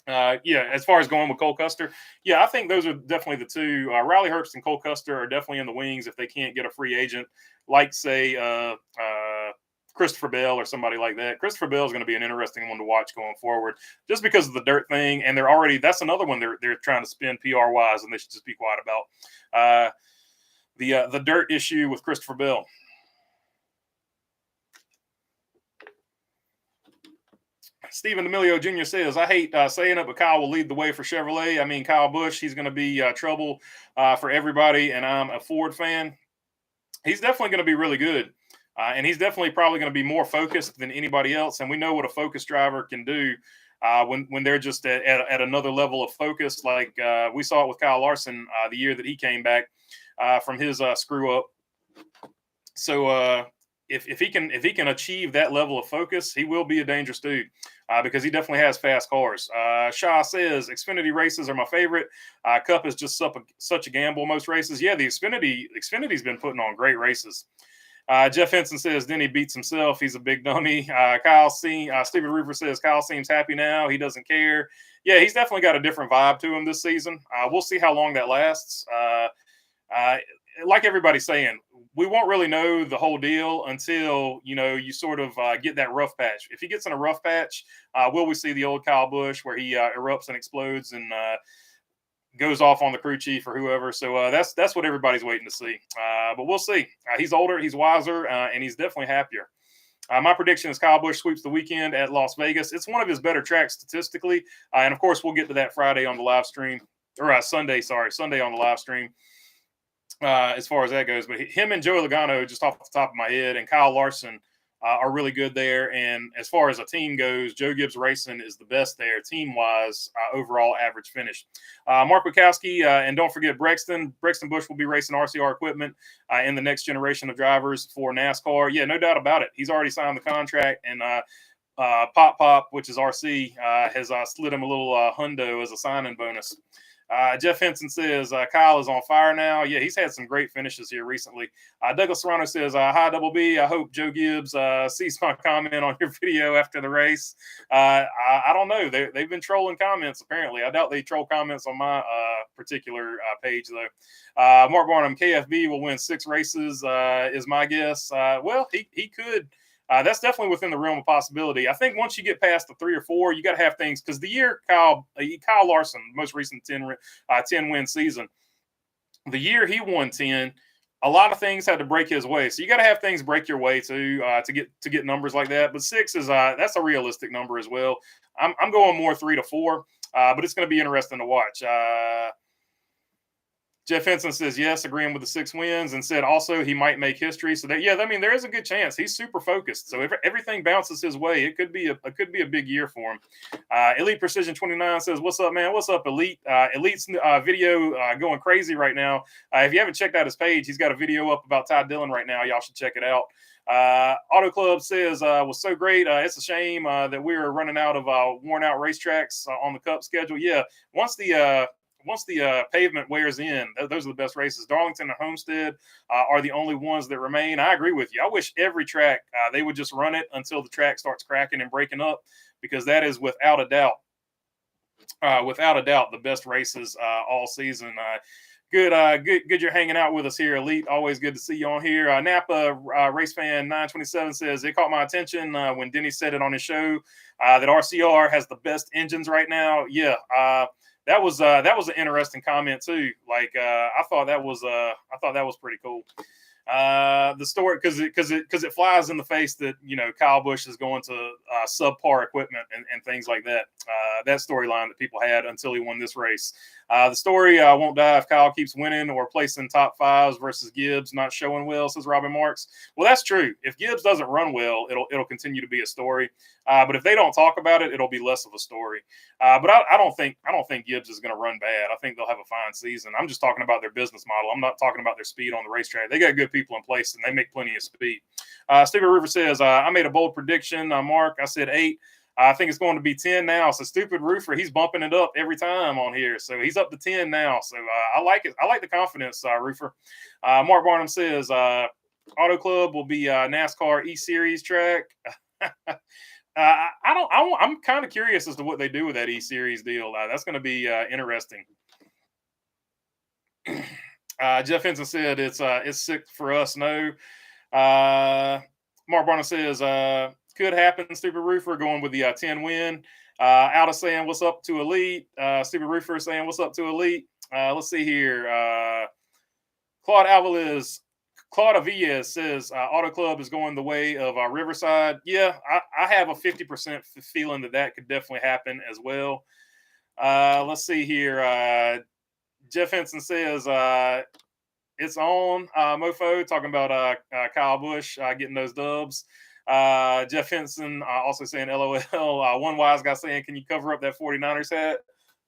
As far as going with Cole Custer, I think those are definitely the two. Riley Herbst and Cole Custer are definitely in the wings if they can't get a free agent, like say Christopher Bell or somebody like that. Christopher Bell is going to be an interesting one to watch going forward, just because of the dirt thing. And that's another one they're trying to spin PR wise, and they should just be quiet about the dirt issue with Christopher Bell. Stephen D'Amelio Jr. says, I hate saying it, but Kyle will lead the way for Chevrolet. I mean, Kyle Busch, he's going to be trouble for everybody, and I'm a Ford fan. He's definitely going to be really good, and he's definitely probably going to be more focused than anybody else, and we know what a focused driver can do when they're just at another level of focus, like we saw it with Kyle Larson the year that he came back from his screw up. So if he can achieve that level of focus, he will be a dangerous dude because he definitely has fast cars. Shaw says Xfinity races are my favorite. Cup is just such a gamble most races. Yeah, the Xfinity's been putting on great races. Jeff Henson says Denny beats himself. He's a big dummy. Stephen Roofer says Kyle seems happy now. He doesn't care. Yeah, he's definitely got a different vibe to him this season. We'll see how long that lasts. Like everybody's saying, we won't really know the whole deal until, you sort of get that rough patch. If he gets in a rough patch, will we see the old Kyle Busch where he erupts and explodes and goes off on the crew chief or whoever? So that's what everybody's waiting to see. But we'll see. He's older, he's wiser, and he's definitely happier. My prediction is Kyle Busch sweeps the weekend at Las Vegas. It's one of his better tracks statistically. And, of course, we'll get to that Friday on the live stream. Or Sunday on the live stream. As far as that goes, but him and Joey Logano, just off the top of my head, and Kyle Larson are really good there. And as far as a team goes, Joe Gibbs Racing is the best there, team-wise, overall average finish. Mark Wachowski, and don't forget Brexton. Brexton Busch will be racing RCR equipment in the next generation of drivers for NASCAR. Yeah, no doubt about it. He's already signed the contract, and Pop, which is RC, has slid him a little hundo as a sign-in bonus. Jeff Henson says Kyle is on fire now. Yeah, he's had some great finishes here recently. Douglas Serrano says, hi, Double B. I hope Joe Gibbs sees my comment on your video after the race. I don't know. They've been trolling comments, apparently. I doubt they troll comments on my particular page, though. Mark Barnum, KFB will win 6 races, is my guess. Well, he could. That's definitely within the realm of possibility. I think once you get past the 3 or 4, you got to have things, because the year Kyle Larson, most recent 10-win season, the year he won 10, a lot of things had to break his way. So you got to have things break your way to get numbers like that. But 6 is that's a realistic number as well. I'm going more 3 to 4, but it's going to be interesting to watch. Jeff Henson says yes, agreeing with the 6 wins, and said also he might make history. So that, I mean, there is a good chance he's super focused. So if everything bounces his way, it could be a big year for him. Elite Precision 29 says, "What's up, man? What's up, Elite? Elite's video going crazy right now. If you haven't checked out his page, he's got a video up about Ty Dillon right now. Y'all should check it out." Auto Club says was so great. It's a shame that we were running out of worn out racetracks on the Cup schedule. Yeah, once the pavement wears in, those are the best races. Darlington and Homestead are the only ones that remain. I agree with you. I wish every track, they would just run it until the track starts cracking and breaking up, because that is without a doubt, the best races all season. Good you're hanging out with us here, Elite. Always good to see you on here. Napa Race Fan 927 says, it caught my attention when Denny said it on his show that RCR has the best engines right now. Yeah, that was an interesting comment too. Like I thought that was pretty cool. The story, because it flies in the face that Kyle Busch is going to subpar equipment and things like that. That storyline that people had until he won this race. The story won't die if Kyle keeps winning or placing top 5s versus Gibbs not showing well, says Robin Marks. Well, that's true. If Gibbs doesn't run well, it'll continue to be a story. But if they don't talk about it, it'll be less of a story. But I don't think Gibbs is going to run bad. I think they'll have a fine season. I'm just talking about their business model. I'm not talking about their speed on the racetrack. They got good people in place and they make plenty of speed. Stephen River says, I made a bold prediction, Mark. I said 8. I think it's going to be 10 now. So Stupid Roofer, he's bumping it up every time on here. So he's up to 10 now. So I like it. I like the confidence, Roofer. Mark Barnum says Auto Club will be NASCAR E-Series track. I'm kind of curious as to what they do with that E-Series deal. That's going to be interesting. Jeff Henson said it's sick for us. No. Mark Barner says, could happen. Stupid Roofer going with the 10 win. Alda saying, what's up to Elite? Stupid Roofer saying, what's up to Elite? Let's see here. Claude Avilés says, Auto Club is going the way of Riverside. Yeah, I have a 50% feeling that could definitely happen as well. Let's see here. Jeff Henson says, it's on, Mofo, talking about Kyle Busch getting those dubs. Jeff Henson also saying LOL. One wise guy saying, can you cover up that 49ers hat?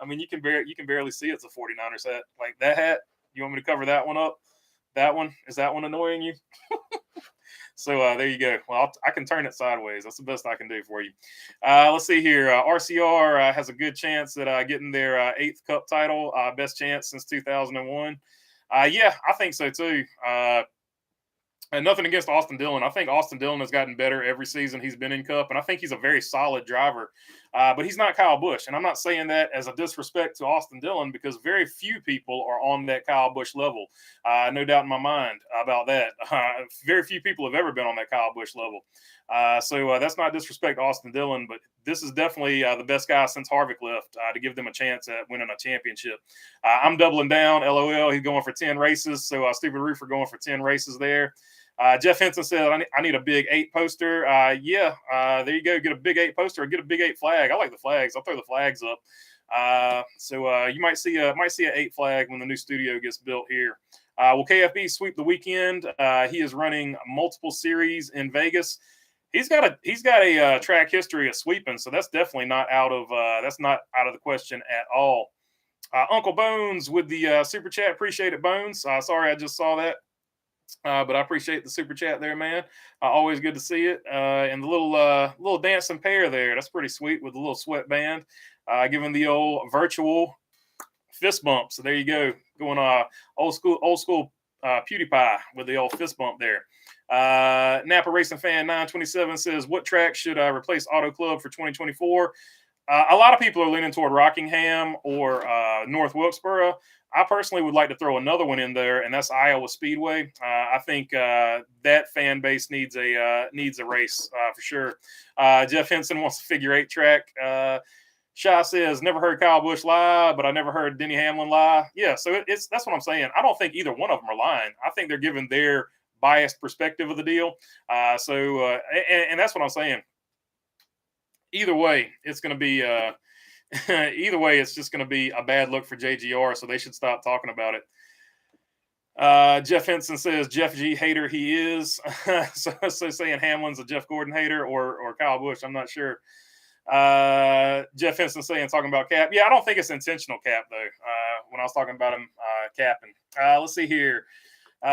I mean, you can barely see it's a 49ers hat. Like that hat, you want me to cover that one up? That one? Is that one annoying you? So there you go. Well, I can turn it sideways. That's the best I can do for you. Let's see here. RCR has a good chance at getting their 8th Cup title. Best chance since 2001. Yeah, I think so too. And nothing against Austin Dillon. I think Austin Dillon has gotten better every season he's been in Cup, and I think he's a very solid driver. But he's not Kyle Busch, and I'm not saying that as a disrespect to Austin Dillon because very few people are on that Kyle Busch level. No doubt in my mind about that. Very few people have ever been on that Kyle Busch level. So that's not disrespect to Austin Dillon, but this is definitely the best guy since Harvick left to give them a chance at winning a championship. I'm doubling down. LOL. He's going for 10 races. So Stupid Roofer going for 10 races there. Jeff Henson said, I need a big 8 poster. Yeah, there you go. Get a big 8 poster or get a big 8 flag. I like the flags. I'll throw the flags up. So you might see an 8 flag when the new studio gets built here. Will KFB sweep the weekend? He is running multiple series in Vegas. He's got a track history of sweeping, so that's definitely not out of the question at all. Uncle Bones with the super chat. Appreciate it, Bones. Sorry, I just saw that. But I appreciate the super chat there, man. Always good to see it. And the little dancing pair there. That's pretty sweet with the little sweatband. Giving the old virtual fist bump. So there you go. Going old school PewDiePie with the old fist bump there. Napa Racing Fan 927 says, what track should replace Auto Club for 2024? A lot of people are leaning toward Rockingham or North Wilkesboro. I personally would like to throw another one in there, and that's Iowa Speedway. I think that fan base needs a race for sure. Jeff Henson wants a figure 8 track. Shy says, never heard Kyle Busch lie, but I never heard Denny Hamlin lie. Yeah, so that's what I'm saying. I don't think either one of them are lying. I think they're giving their biased perspective of the deal. And that's what I'm saying. Either way, it's going to be either way, it's just going to be a bad look for JGR, so they should stop talking about it. Jeff Henson says, Jeff G. hater he is. so saying Hamlin's a Jeff Gordon hater or Kyle Busch, I'm not sure. Jeff Henson talking about Cap. Yeah, I don't think it's intentional Cap, though, when I was talking about him capping. Let's see here.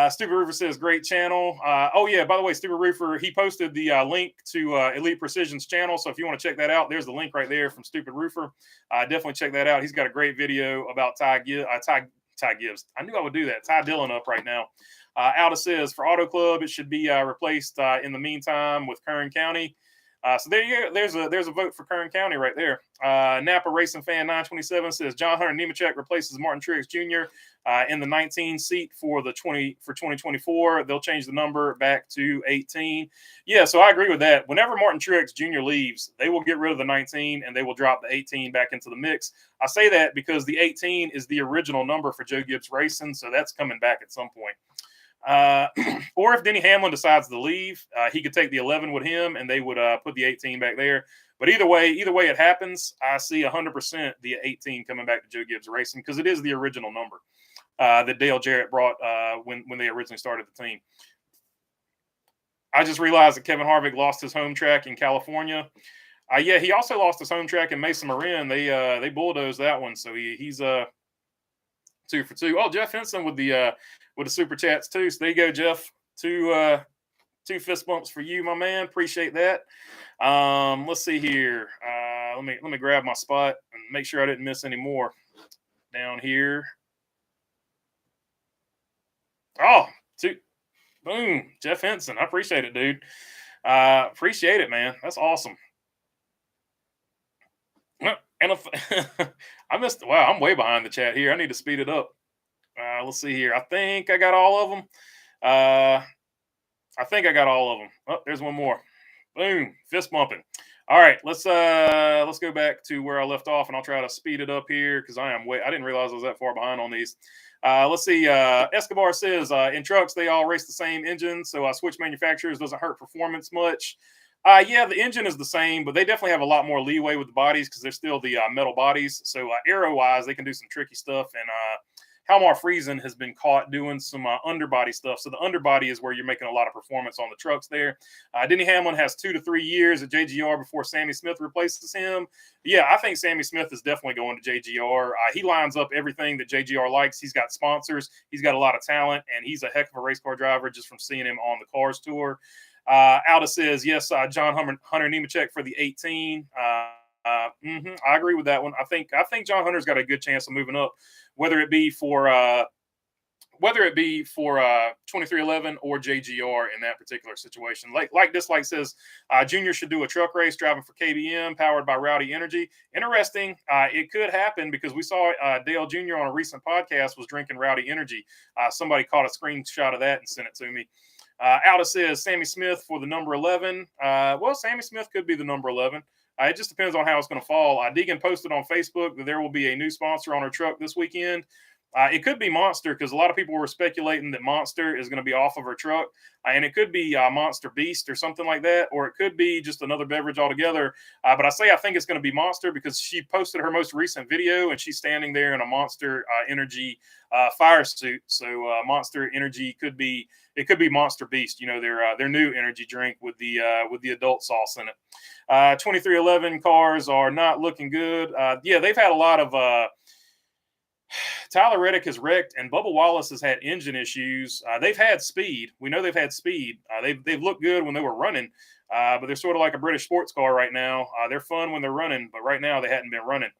Stupid Roofer says, great channel. Oh, yeah, by the way, Stupid Roofer, he posted the link to Elite Precision's channel. So if you want to check that out, there's the link right there from Stupid Roofer. Definitely check that out. He's got a great video about Ty Gibbs. I knew I would do that. Ty Dillon up right now. Alda says, for Auto Club, it should be replaced in the meantime with Kern County. So there you go. There's a vote for Kern County right there. Napa Racing Fan 927 says John Hunter Nemechek replaces Martin Truex Jr. In the 19 seat for 2024. They'll change the number back to 18. Yeah, so I agree with that. Whenever Martin Truex Jr. leaves, they will get rid of the 19 and they will drop the 18 back into the mix. I say that because the 18 is the original number for Joe Gibbs Racing, so that's coming back at some point. Or if Denny Hamlin decides to leave, he could take the 11 with him and they would put the 18 back there. But either way it happens, I see 100% the 18 coming back to Joe Gibbs Racing because it is the original number that Dale Jarrett brought when they originally started the team. I just realized that Kevin Harvick lost his home track in California. Yeah, he also lost his home track in Mesa Marin. They bulldozed that one, so he's 2 for 2. Oh, Jeff Henson with the super chats too. So there you go, Jeff. Two fist bumps for you, my man. Appreciate that. Let's see here. Let me grab my spot and make sure I didn't miss any more down here. Oh, boom, Jeff Henson. I appreciate it, dude. Appreciate it, man. That's awesome. And I missed. Wow, I'm way behind the chat here. I need to speed it up. Let's see here. I think I got all of them. I think I got all of them. Oh, there's one more. Boom, fist bumping. All right, let's go back to where I left off, and I'll try to speed it up here because I didn't realize I was that far behind on these. Let's see. Escobar says in trucks they all race the same engine, so switch manufacturers doesn't hurt performance much. Yeah, the engine is the same, but they definitely have a lot more leeway with the bodies because they're still the metal bodies. So aero wise, they can do some tricky stuff. And Halmar Friesen has been caught doing some underbody stuff. So the underbody is where you're making a lot of performance on the trucks there. Denny Hamlin has 2 to 3 years at JGR before Sammy Smith replaces him. Yeah, I think Sammy Smith is definitely going to JGR. He lines up everything that JGR likes. He's got sponsors. He's got a lot of talent, and he's a heck of a race car driver just from seeing him on the Cars Tour. Alda says, yes, John Hunter Nemechek for the 18. I agree with that one. I think John Hunter's got a good chance of moving up, whether it be for 2311 or JGR in that particular situation. Like Dislike says, Junior should do a truck race driving for KBM powered by Rowdy Energy. Interesting. It could happen because we saw Dale Jr. on a recent podcast was drinking Rowdy Energy. Somebody caught a screenshot of that and sent it to me. Alda says Sammy Smith for the number 11. Well, Sammy Smith could be the number 11. It just depends on how it's going to fall. Deegan posted on Facebook that there will be a new sponsor on her truck this weekend. It could be Monster because a lot of people were speculating that Monster is going to be off of her truck. And it could be Monster Beast or something like that, or it could be just another beverage altogether. But I think it's going to be Monster because she posted her most recent video and she's standing there in a Monster Energy fire suit. So Monster Energy could be Monster Beast, their new energy drink with the adult sauce in it. 2311 cars are not looking good. Yeah, they've had a lot of Tyler Reddick has wrecked, and Bubba Wallace has had engine issues. They've had speed. We know they've had speed. They've looked good when they were running, but they're sort of like a British sports car right now. They're fun when they're running, but right now they hadn't been running.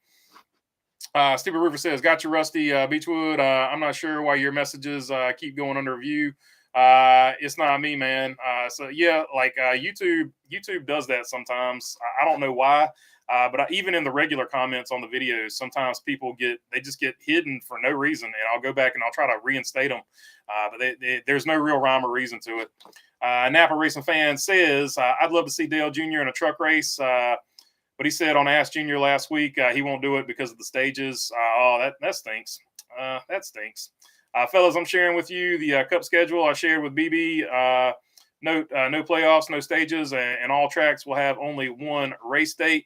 Stephen River says, got you, Rusty Beechwood. I'm not sure why your messages keep going under review. It's not me, man. So yeah, like YouTube does that sometimes. I don't know why. But even in the regular comments on the videos, sometimes people just get hidden for no reason, and I'll go back and I'll try to reinstate them. But there's no real rhyme or reason to it. Napa Racing Fan says, I'd love to see Dale Jr. in a truck race, but he said on Ask Junior last week he won't do it because of the stages. That stinks. That stinks. Fellas, I'm sharing with you the Cup schedule I shared with BB. No playoffs, no stages, and all tracks will have only one race date.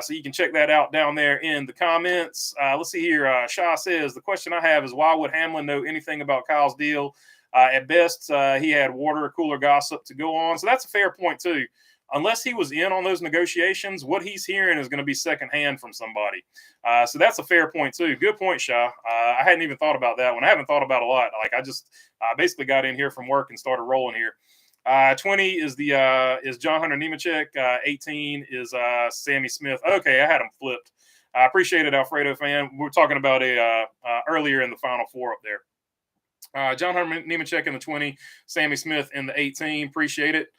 So you can check that out down there in the comments. Let's see here. Shah says, the question I have is why would Hamlin know anything about Kyle's deal? At best, he had water cooler gossip to go on. So that's a fair point, too. Unless he was in on those negotiations, what he's hearing is going to be secondhand from somebody. So that's a fair point, too. Good point, Shah. I hadn't even thought about that one. I haven't thought about a lot. Like I just basically got in here from work and started rolling here. 20 is John Hunter Nemechek. 18 is Sammy Smith. Okay, I had him flipped. I appreciate it, Alfredo fan. We're talking about earlier in the Final Four up there. John Hunter Nemechek in the 20, Sammy Smith in the 18. Appreciate it.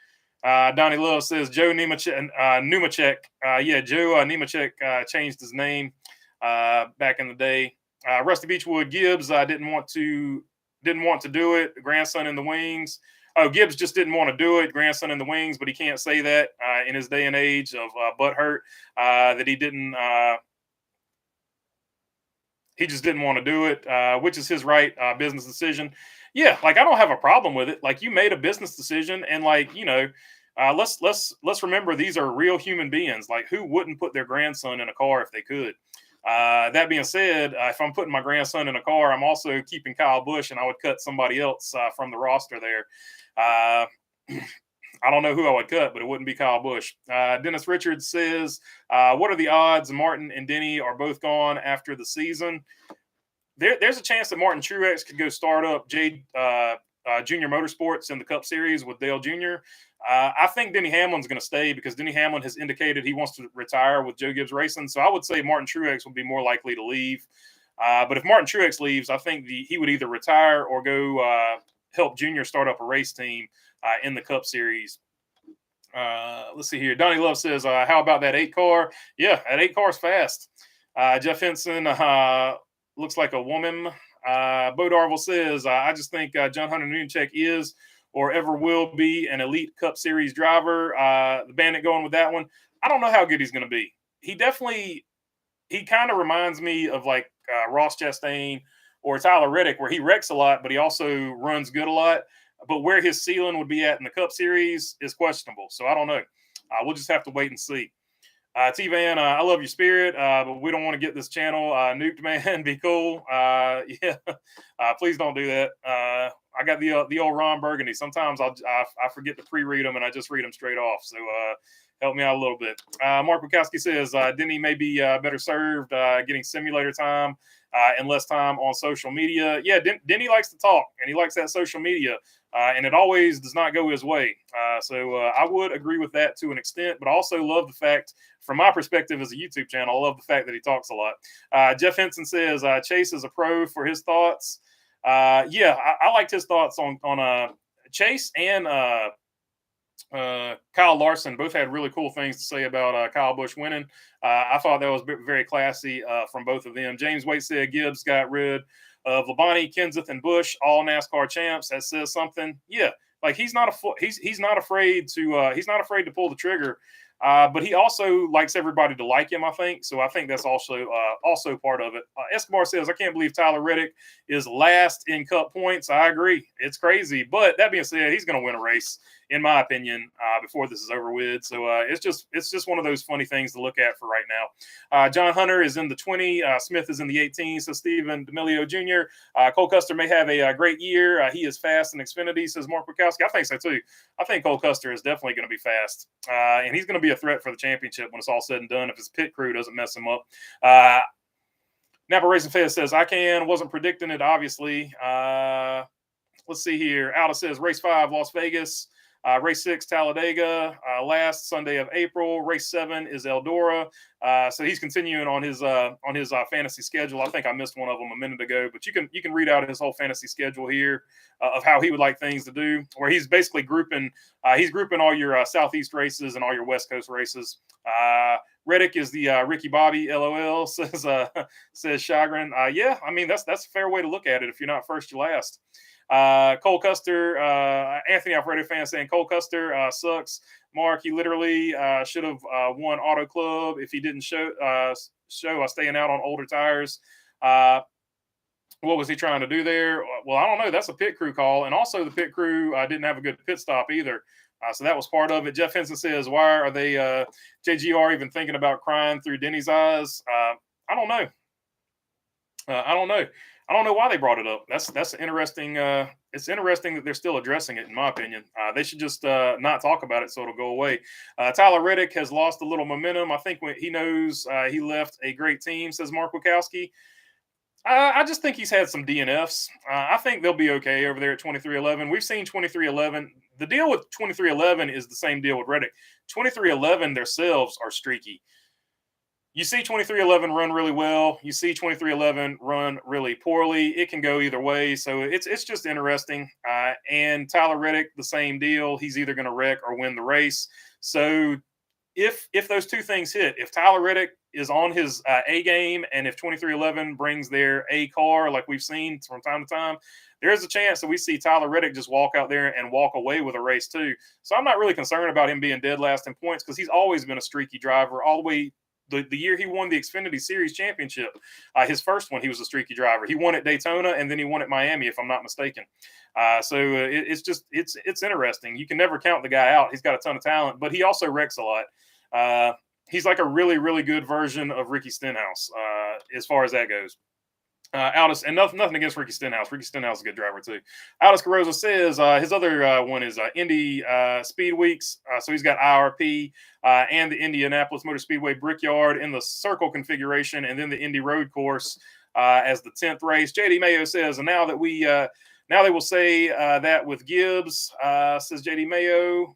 Donnie Love says Joe Nemechek. Yeah, Joe Nemechek changed his name back in the day. Rusty Beechwood Gibbs didn't want to do it. Grandson in the wings. Oh, Gibbs just didn't want to do it. Grandson in the wings, but he can't say that in his day and age of butthurt that he didn't. He just didn't want to do it, which is his right business decision. Yeah, like I don't have a problem with it. Like you made a business decision, and like let's remember these are real human beings. Like who wouldn't put their grandson in a car if they could? That being said, if I'm putting my grandson in a car, I'm also keeping Kyle Busch, and I would cut somebody else from the roster there. I don't know who I would cut, but it wouldn't be Kyle Busch. Dennis Richards says, what are the odds Martin and Denny are both gone after the season? There's a chance that Martin Truex could go start up Junior Motorsports in the Cup Series with Dale Jr. I think Denny Hamlin's going to stay because Denny Hamlin has indicated he wants to retire with Joe Gibbs Racing. So I would say Martin Truex would be more likely to leave. But if Martin Truex leaves, I think he would either retire or go help Junior start up a race team in the Cup Series. Let's see here. Donnie Love says, how about that 8 car? Yeah, that 8 car is fast. Jeff Henson looks like a woman. Bo Darville says, I just think John Hunter Nemechek is or ever will be an elite Cup Series driver. The Bandit going with that one. I don't know how good he's going to be. He kind of reminds me of like Ross Chastain or Tyler Reddick, where he wrecks a lot, but he also runs good a lot. But where his ceiling would be at in the Cup Series is questionable. So I don't know. We'll just have to wait and see. T-Van, I love your spirit, but we don't want to get this channel nuked, man. Be cool. Yeah, please don't do that. I got the old Ron Burgundy. Sometimes I forget to pre-read them and I just read them straight off. So help me out a little bit. Mark Bukowski says Denny may be better served getting simulator time and less time on social media. Yeah, Denny likes to talk and he likes that social media. And it always does not go his way. So I would agree with that to an extent, but I also love the fact, from my perspective as a YouTube channel, I love the fact that he talks a lot. Jeff Henson says Chase is a pro for his thoughts. Yeah, I liked his thoughts on Chase and Kyle Larson. Both had really cool things to say about Kyle Busch winning. I thought that was very classy from both of them. James Waite said Gibbs got rid of Labonte, Kenseth, and Busch, all NASCAR champs. That says something. Yeah, like he's not afraid to pull the trigger. But he also likes everybody to like him, I think. So I think that's also part of it. Escobar says, I can't believe Tyler Reddick is last in Cup points. I agree. It's crazy. But that being said, he's going to win a race, in my opinion, before this is over with. So it's just one of those funny things to look at for right now. John Hunter is in the 20. Smith is in the 18. So Stephen D'Amelio Jr. Cole Custer may have a great year. He is fast in Xfinity, says Mark Bukowski. I think so, too. I think Cole Custer is definitely going to be fast. And he's going to be a threat for the championship when it's all said and done if his pit crew doesn't mess him up. Napa Racing Fez says, wasn't predicting it, obviously. Let's see here. Alda says, race 5, Las Vegas. Race 6, Talladega, last Sunday of April. Race 7 is Eldora. So he's continuing on his fantasy schedule. I think I missed one of them a minute ago, but you can read out his whole fantasy schedule here of how he would like things to do, where he's basically grouping all your Southeast races and all your West Coast races. Reddick is the Ricky Bobby, LOL, says Chagrin. Yeah, I mean, that's a fair way to look at it. If you're not first, you're last. Cole Custer, Anthony Alfredo fan saying Cole Custer sucks. Mark, he literally should have won Auto Club if he didn't show staying out on older tires. What was he trying to do there? Well, I don't know. That's a pit crew call. And also the pit crew didn't have a good pit stop either. So that was part of it. Jeff Henson says, why are they JGR even thinking about crying through Denny's eyes? I don't know. I don't know why they brought it up. That's interesting. It's interesting that they're still addressing it, in my opinion. They should just not talk about it so it'll go away. Tyler Reddick has lost a little momentum. I think when he knows he left a great team, says Mark Wachowski. I just think he's had some DNFs. I think they'll be okay over there at 2311. We've seen 2311. The deal with 2311 is the same deal with Reddick. 2311 themselves are streaky. You see 2311 run really well. You see 2311 run really poorly. It can go either way. So it's just interesting. And Tyler Reddick, the same deal. He's either going to wreck or win the race. So if those two things hit, if Tyler Reddick is on his A game and if 2311 brings their A car like we've seen from time to time, there's a chance that we see Tyler Reddick just walk out there and walk away with a race too. So I'm not really concerned about him being dead last in points because he's always been a streaky driver all the way. The year he won the Xfinity Series championship, his first one, he was a streaky driver. He won at Daytona and then he won at Miami, if I'm not mistaken. It's interesting. You can never count the guy out. He's got a ton of talent, but he also wrecks a lot. He's like a really, really good version of Ricky Stenhouse as far as that goes. Aldis, and nothing against Ricky Stenhouse. Ricky Stenhouse is a good driver too. Aldis Carroza says his other one is Indy Speed Weeks. So he's got IRP and the Indianapolis Motor Speedway Brickyard in the circle configuration, and then the Indy Road Course as the 10th race. JD Mayo says, and now they will say that with Gibbs, says JD Mayo.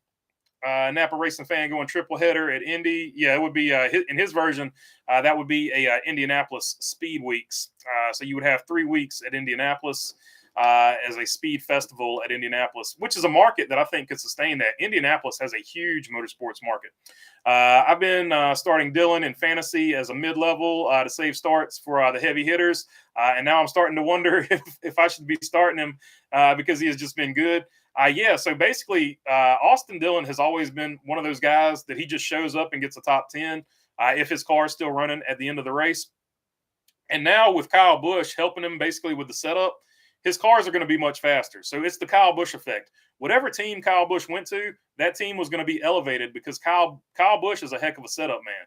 Napa Racing fan going triple header at Indy. Yeah, it would be in his version. That would be a Indianapolis Speed Weeks. So you would have 3 weeks at Indianapolis as a speed festival at Indianapolis, which is a market that I think could sustain that. Indianapolis has a huge motorsports market. I've been starting Dylan in fantasy as a mid-level to save starts for the heavy hitters. And now I'm starting to wonder if I should be starting him because he has just been good. Yeah, so basically, Austin Dillon has always been one of those guys that he just shows up and gets a top 10 if his car is still running at the end of the race. And now with Kyle Busch helping him basically with the setup, his cars are going to be much faster. So it's the Kyle Busch effect. Whatever team Kyle Busch went to, that team was going to be elevated because Kyle Busch is a heck of a setup man.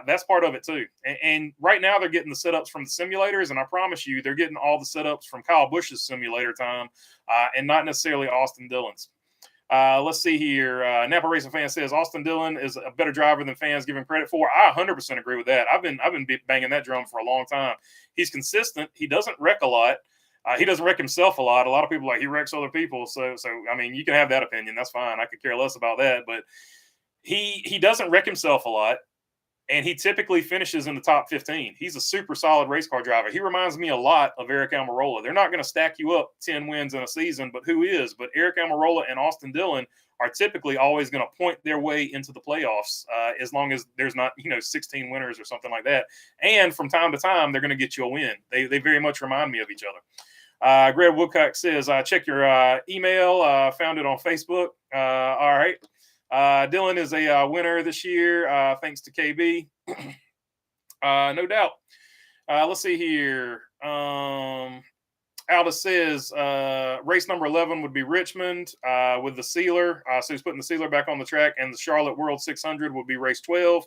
That's part of it too. And right now they're getting the setups from the simulators, and I promise you, they're getting all the setups from Kyle Busch's simulator time, and not necessarily Austin Dillon's. Let's see here. Napa Racing Fan says Austin Dillon is a better driver than fans give him credit for. I 100% agree with that. I've been banging that drum for a long time. He's consistent. He doesn't wreck a lot. He doesn't wreck himself a lot. A lot of people he wrecks other people. So I mean, you can have that opinion. That's fine. I could care less about that. But he doesn't wreck himself a lot, and he typically finishes in the top 15. He's a super solid race car driver. He reminds me a lot of Eric Almirola. They're not going to stack you up 10 wins in a season, but who is? But Eric Almirola and Austin Dillon are typically always going to point their way into the playoffs as long as there's not 16 winners or something like that. And from time to time, they're going to get you a win. They very much remind me of each other. Greg Woodcock says, check your email. Found it on Facebook. All right. Dillon is a winner this year, thanks to KB. No doubt. Let's see here. Aldous says race number 11 would be Richmond with the sealer. So he's putting the sealer back on the track, and the Charlotte World 600 would be race 12.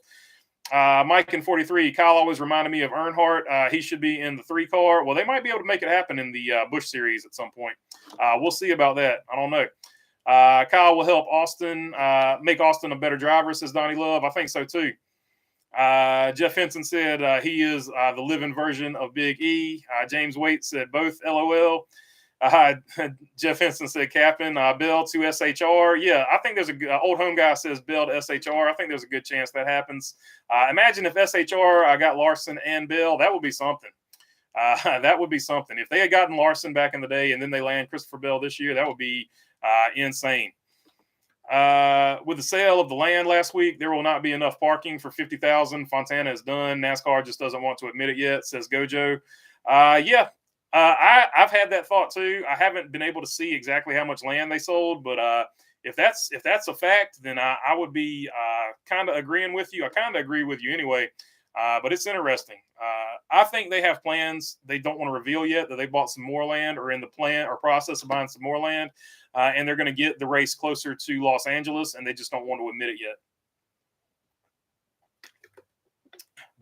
Mike in 43, Kyle always reminded me of Earnhardt. He should be in the 3 car. Well, they might be able to make it happen in the Busch Series at some point. We'll see about that. I don't know. Kyle will help Austin make Austin a better driver, says Donnie Love. I think so too. Jeff Henson said he is the living version of Big E. James Waite said both, LOL. Jeff Henson said Captain Bell to SHR. Yeah, I think there's a old home guy says Bell to SHR. I think there's a good chance that happens. Imagine if SHR got Larson and Bell. That would be something. That would be something. If they had gotten Larson back in the day and then they land Christopher Bell this year, that would be insane. With the sale of the land last week, there will not be enough parking for 50,000. Fontana is done. NASCAR just doesn't want to admit it yet, says Gojo. Yeah, I've had that thought too. I haven't been able to see exactly how much land they sold, but if that's a fact, then I would be kind of agreeing with you. I kind of agree with you anyway. But it's interesting. I think they have plans they don't want to reveal yet, that they bought some more land or in the plan or process of buying some more land, and they're going to get the race closer to Los Angeles, and they just don't want to admit it yet.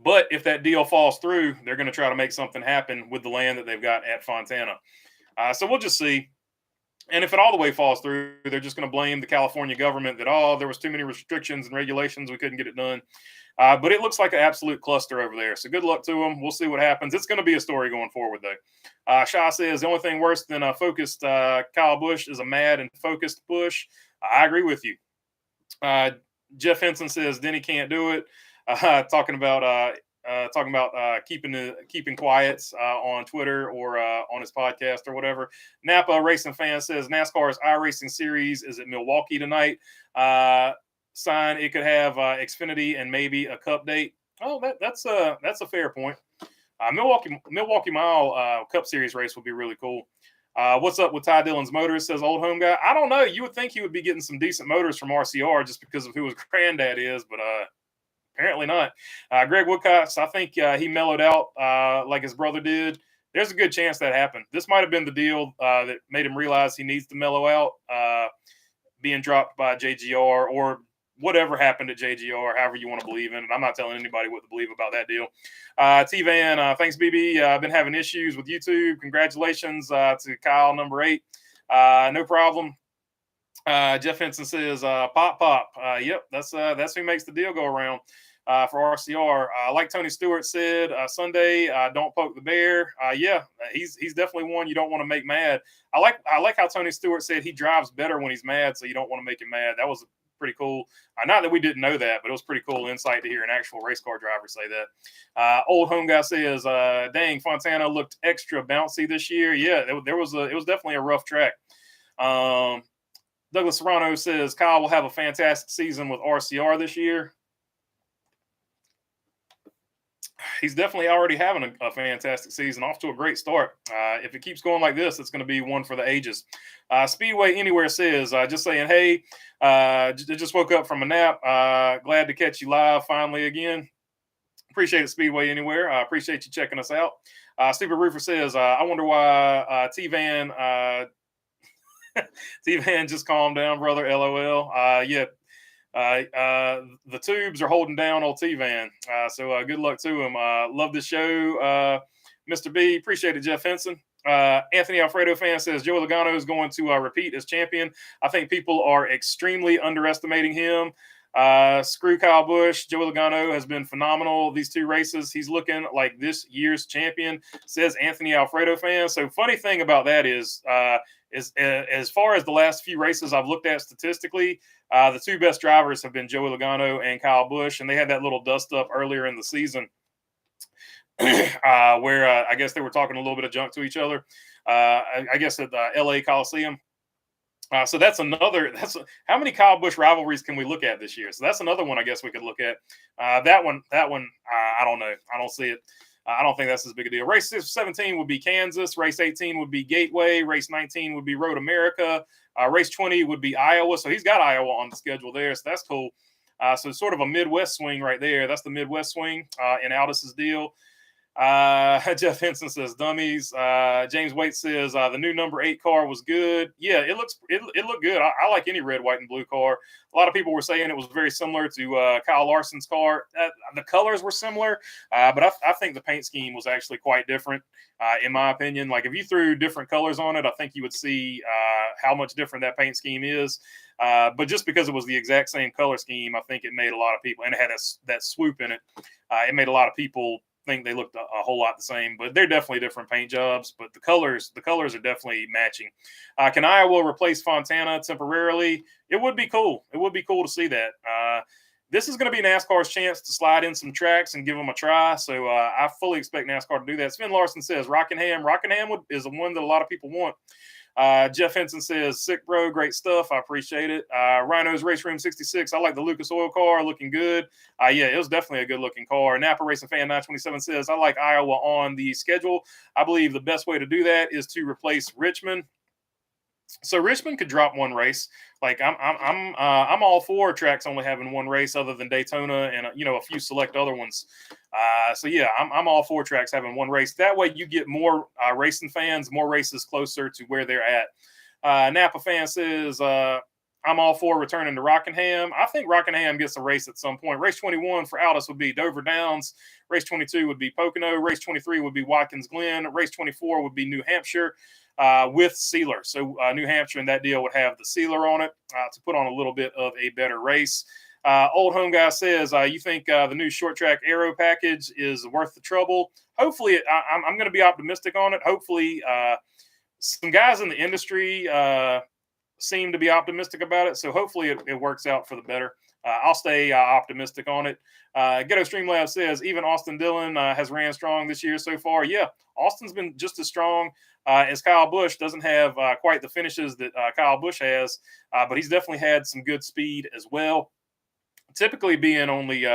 But if that deal falls through, they're going to try to make something happen with the land that they've got at Fontana. So we'll just see. And if it all the way falls through, they're just going to blame the California government that, there was too many restrictions and regulations. We couldn't get it done. But it looks like an absolute cluster over there. So good luck to them. We'll see what happens. It's going to be a story going forward, though. Shaw says the only thing worse than a focused Kyle Busch is a mad and focused Busch. I agree with you. Jeff Henson says Denny can't do it. Talking about keeping quiet on Twitter or on his podcast or whatever. Napa Racing Fan says NASCAR's iRacing Series is at Milwaukee tonight. Sign it could have Xfinity and maybe a Cup date. Oh, that's a fair point. Milwaukee Mile Cup Series race would be really cool. What's up with Ty Dillon's motors, says old home guy. I don't know. You would think he would be getting some decent motors from RCR just because of who his granddad is, but apparently not. Greg Woodcock, I think he mellowed out like his brother did. There's a good chance that happened. This might have been the deal that made him realize he needs to mellow out, being dropped by JGR or whatever happened at JGR, however you want to believe in it. I'm not telling anybody what to believe about that deal. T-Van, thanks, BB. I've been having issues with YouTube. Congratulations to Kyle, number 8. No problem. Jeff Henson says, pop. Yep, that's who makes the deal go around for RCR. Like Tony Stewart said, Sunday, don't poke the bear. Yeah, he's definitely one you don't want to make mad. I like how Tony Stewart said he drives better when he's mad, so you don't want to make him mad. That was pretty cool. Not that we didn't know that, but it was pretty cool insight to hear an actual race car driver say that. Old home guy says, dang, Fontana looked extra bouncy this year. Yeah, it was definitely a rough track. Douglas Serrano says Kyle will have a fantastic season with RCR this year. he's definitely already having a fantastic season, off to a great start. If it keeps going like this, it's going to be one for the ages. Speedway Anywhere says, just saying, hey, just woke up from a nap. Glad to catch you live finally again. Appreciate it, Speedway Anywhere. I appreciate you checking us out. Stupid Roofer says, I wonder why T-Van T-Van just calmed down, brother. LOL. Yeah. The tubes are holding down old T-Van. So good luck to him. Love the show. Mr. B, appreciate it, Jeff Henson. Anthony Alfredo fan says Joey Logano is going to repeat as champion. I think people are extremely underestimating him. Screw Kyle Busch. Joey Logano has been phenomenal these two races. He's looking like this year's champion, says Anthony Alfredo fan. So funny thing about that is as far as the last few races I've looked at statistically, the two best drivers have been Joey Logano and Kyle Busch, and they had that little dust up earlier in the season where I guess they were talking a little bit of junk to each other. I guess at the LA Coliseum. So that's another. How many Kyle Busch rivalries can we look at this year? So that's another one I guess we could look at. That one. I don't know. I don't see it. I don't think that's as big a deal. Race 17 would be Kansas. Race 18 would be Gateway. Race 19 would be Road America. Race 20 would be Iowa. So he's got Iowa on the schedule there. So that's cool. So sort of a Midwest swing right there. That's the Midwest swing in Aldis's deal. Jeff Henson says dummies. James Waite says the new number 8 car was good. Yeah, it looked good. I like any red, white, and blue car. A lot of people were saying it was very similar to Kyle Larson's car. The colors were similar, but I think the paint scheme was actually quite different, in my opinion. Like if you threw different colors on it, I think you would see how much different that paint scheme is. But just because it was the exact same color scheme, I think it made a lot of people, and it had that swoop in it. It made a lot of people think they looked a whole lot the same, but they're definitely different paint jobs. But the colors are definitely matching. Can Iowa replace Fontana temporarily? It would be cool. It would be cool to see that. This is going to be NASCAR's chance to slide in some tracks and give them a try. So I fully expect NASCAR to do that. Sven Larson says Rockingham is the one that a lot of people want. Jeff Henson says, sick, bro. Great stuff. I appreciate it. Rhino's Race Room 66. I like the Lucas Oil car. Looking good. Yeah, it was definitely a good-looking car. Napa Racing Fan 927 says, I like Iowa on the schedule. I believe the best way to do that is to replace Richmond. So Richmond could drop one race. Like I'm all for tracks only having one race other than Daytona and a few select other ones. So yeah, I'm all for tracks having one race. That way you get more racing fans, more races closer to where they're at. Napa fan says I'm all for returning to Rockingham. I think Rockingham gets a race at some point. Race 21 for Aldis would be Dover Downs. Race 22 would be Pocono. Race 23 would be Watkins Glen. Race 24 would be New Hampshire. With sealer. So New Hampshire and that deal would have the sealer on it to put on a little bit of a better race. Old Home Guy says, you think the new short track aero package is worth the trouble? Hopefully, I'm going to be optimistic on it. Hopefully, some guys in the industry seem to be optimistic about it. So hopefully it works out for the better. I'll stay optimistic on it. Ghetto Streamlab says, even Austin Dillon has ran strong this year so far. Yeah, Austin's been just as strong as Kyle Busch. Doesn't have quite the finishes that Kyle Busch has, but he's definitely had some good speed as well. Typically being only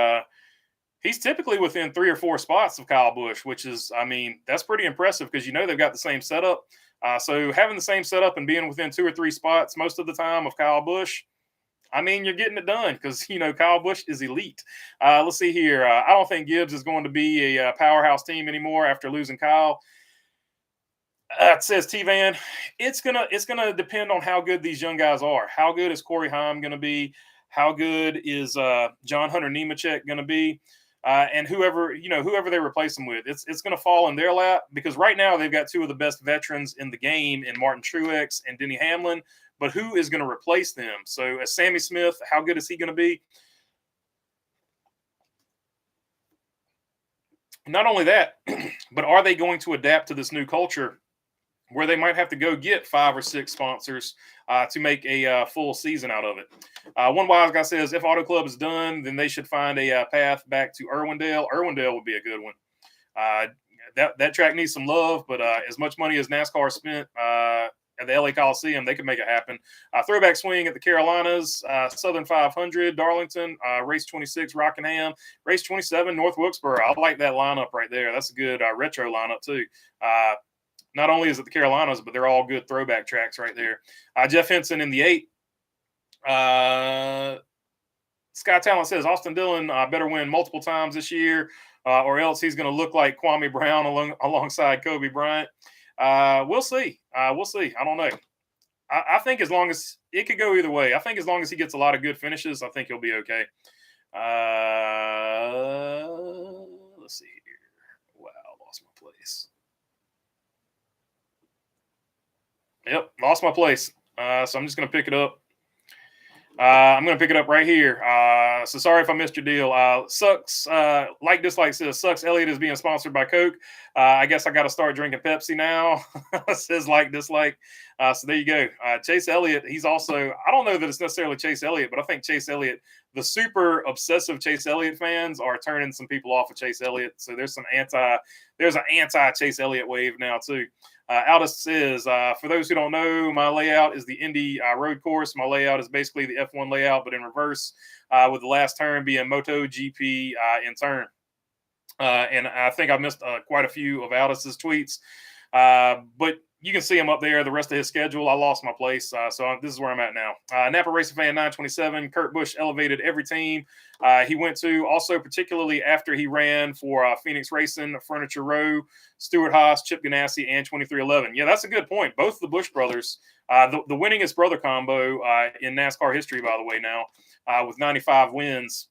he's typically within 3 or 4 spots of Kyle Busch, which is, that's pretty impressive because they've got the same setup. So having the same setup and being within 2 or 3 spots most of the time of Kyle Busch, you're getting it done because, Kyle Busch is elite. Let's see here. I don't think Gibbs is going to be a powerhouse team anymore after losing Kyle. It says T-Van. It's gonna depend on how good these young guys are. How good is Corey Haim going to be? How good is John Hunter Nemechek going to be? And whoever they replace them with, it's going to fall in their lap because right now they've got 2 of the best veterans in the game in Martin Truex and Denny Hamlin. But who is going to replace them? So Sammy Smith, how good is he going to be? Not only that, but are they going to adapt to this new culture where they might have to go get 5 or 6 sponsors to make a full season out of it? One wise guy says, if Auto Club is done, then they should find a path back to Irwindale. Irwindale would be a good one. That track needs some love, but as much money as NASCAR spent at the LA Coliseum, they could make it happen. Throwback swing at the Carolinas, Southern 500, Darlington, race 26, Rockingham, race 27, North Wilkesboro. I like that lineup right there. That's a good retro lineup too. Not only is it the Carolinas, but they're all good throwback tracks right there. Jeff Henson in the 8. Sky Talent says Austin Dillon better win multiple times this year, or else he's going to look like Kwame Brown alongside Kobe Bryant. We'll see. We'll see. I don't know. I think as long as it could go either way, I think as long as he gets a lot of good finishes, I think he'll be okay. Let's see here. Wow, lost my place. Yep, lost my place. So I'm just going to pick it up. I'm going to pick it up right here. So sorry if I missed your deal. Sucks. Like Dislike says, sucks. Elliott is being sponsored by Coke. I guess I got to start drinking Pepsi now. Says Like Dislike. So there you go. Chase Elliott, he's also, I don't know that it's necessarily Chase Elliott, but I think Chase Elliott, the super obsessive Chase Elliott fans are turning some people off of Chase Elliott. So there's an anti Chase Elliott wave now too. Aldous says, for those who don't know, my layout is the Indy road course. My layout is basically the F1 layout, but in reverse, with the last turn being MotoGP in turn. And I think I missed quite a few of Aldis's tweets, but you can see him up there. The rest of his schedule, I lost my place, so this is where I'm at now. Napa Racing Fan 927, Kurt Busch elevated every team he went to, also particularly after he ran for Phoenix Racing, Furniture Row, Stuart Haas, Chip Ganassi, and 2311. Yeah, that's a good point. Both the Busch brothers, the winningest brother combo in NASCAR history, by the way, now with 95 wins.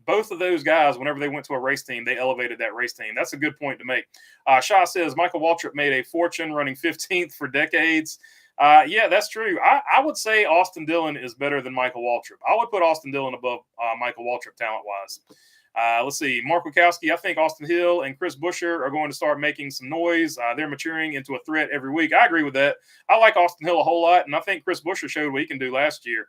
Both of those guys, whenever they went to a race team, they elevated that race team. That's a good point to make. Shaw says Michael Waltrip made a fortune running 15th for decades. Yeah, that's true. I would say Austin Dillon is better than Michael Waltrip. I would put Austin Dillon above Michael Waltrip talent-wise. Let's see. Mark Wachowski, I think Austin Hill and Chris Buescher are going to start making some noise. They're maturing into a threat every week. I agree with that. I like Austin Hill a whole lot, and I think Chris Buescher showed what he can do last year.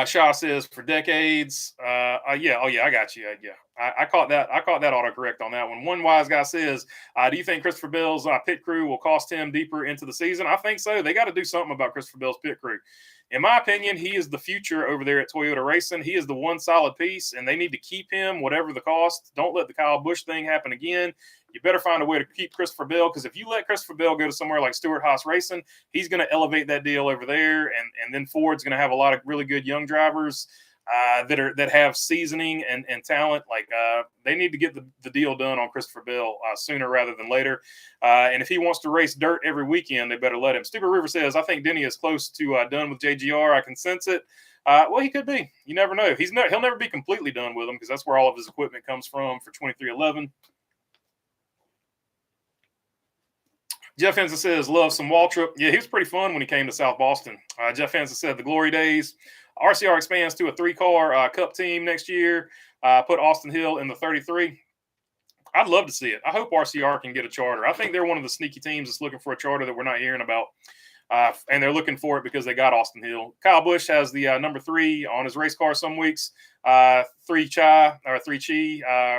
Shaw says for decades. Yeah. Oh yeah, I got you. Yeah. I caught that. I caught that autocorrect on that one. One wise guy says, do you think Christopher Bell's pit crew will cost him deeper into the season? I think so. They got to do something about Christopher Bell's pit crew. In my opinion, he is the future over there at Toyota Racing. He is the one solid piece, and they need to keep him whatever the cost. Don't let the Kyle Busch thing happen again. You better find a way to keep Christopher Bell, because if you let Christopher Bell go to somewhere like Stuart Haas Racing, he's going to elevate that deal over there, and then Ford's going to have a lot of really good young drivers that have seasoning and talent. Like they need to get the deal done on Christopher Bell sooner rather than later. And if he wants to race dirt every weekend, they better let him. Stupid River says, I think Denny is close to done with JGR. I can sense it. Well, he could be. You never know. He'll never be completely done with him, because that's where all of his equipment comes from for 2311. Jeff Henson says, love some Waltrip. Yeah, he was pretty fun when he came to South Boston. Jeff Henson said, the glory days. RCR expands to a 3-car cup team next year. Put Austin Hill in the 33. I'd love to see it. I hope RCR can get a charter. I think they're one of the sneaky teams that's looking for a charter that we're not hearing about. And they're looking for it because they got Austin Hill. Kyle Busch has the number 3 on his race car some weeks. 3 Chi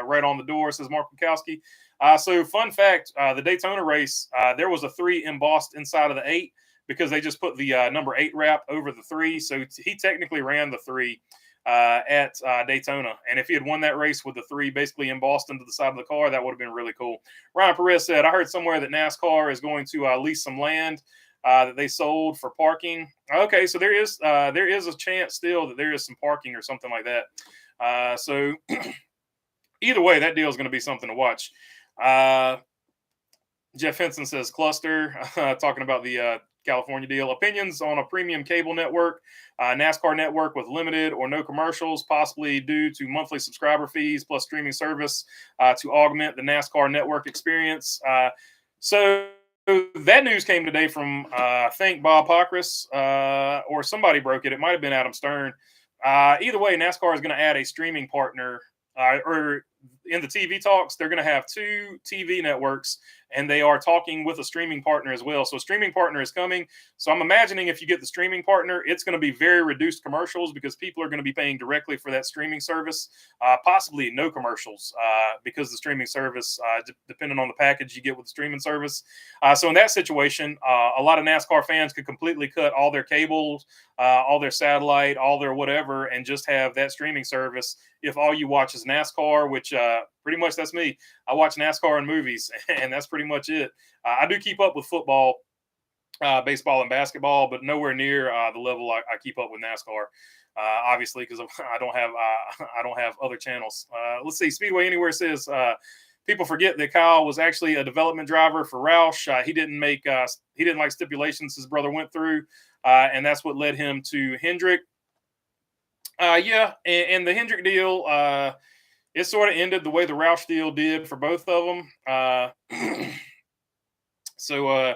right on the door, says Mark Wachowski. So fun fact, the Daytona race, there was a 3 embossed inside of the 8 because they just put the number 8 wrap over the 3. So he technically ran the 3 at Daytona. And if he had won that race with the 3 basically embossed into the side of the car, that would have been really cool. Ryan Perez said, I heard somewhere that NASCAR is going to lease some land that they sold for parking. Okay, so there is a chance still that there is some parking or something like that. So either way, that deal is going to be something to watch. Jeff Henson says cluster, talking about the California deal. Opinions on a premium cable network, NASCAR network with limited or no commercials, possibly due to monthly subscriber fees plus streaming service to augment the NASCAR network experience. So that news came today from, I think, Bob Pockrass, or somebody broke it. It might have been Adam Stern. Either way, NASCAR is going to add a streaming partner, or in the TV talks, they're going to have 2 TV networks, and they are talking with a streaming partner as well. So a streaming partner is coming. So I'm imagining if you get the streaming partner, it's going to be very reduced commercials because people are going to be paying directly for that streaming service, possibly no commercials because the streaming service, depending on the package you get with the streaming service. So in that situation, a lot of NASCAR fans could completely cut all their cables, all their satellite, all their whatever, and just have that streaming service. If all you watch is NASCAR, which pretty much that's me. I watch NASCAR and movies, and that's pretty much it. I do keep up with football, baseball, and basketball, but nowhere near the level I keep up with NASCAR. Obviously, because I don't have other channels. Let's see. Speedway Anywhere says people forget that Kyle was actually a development driver for Roush. He didn't like stipulations his brother went through, and that's what led him to Hendrick. And the Hendrick deal, it sort of ended the way the Roush deal did for both of them. So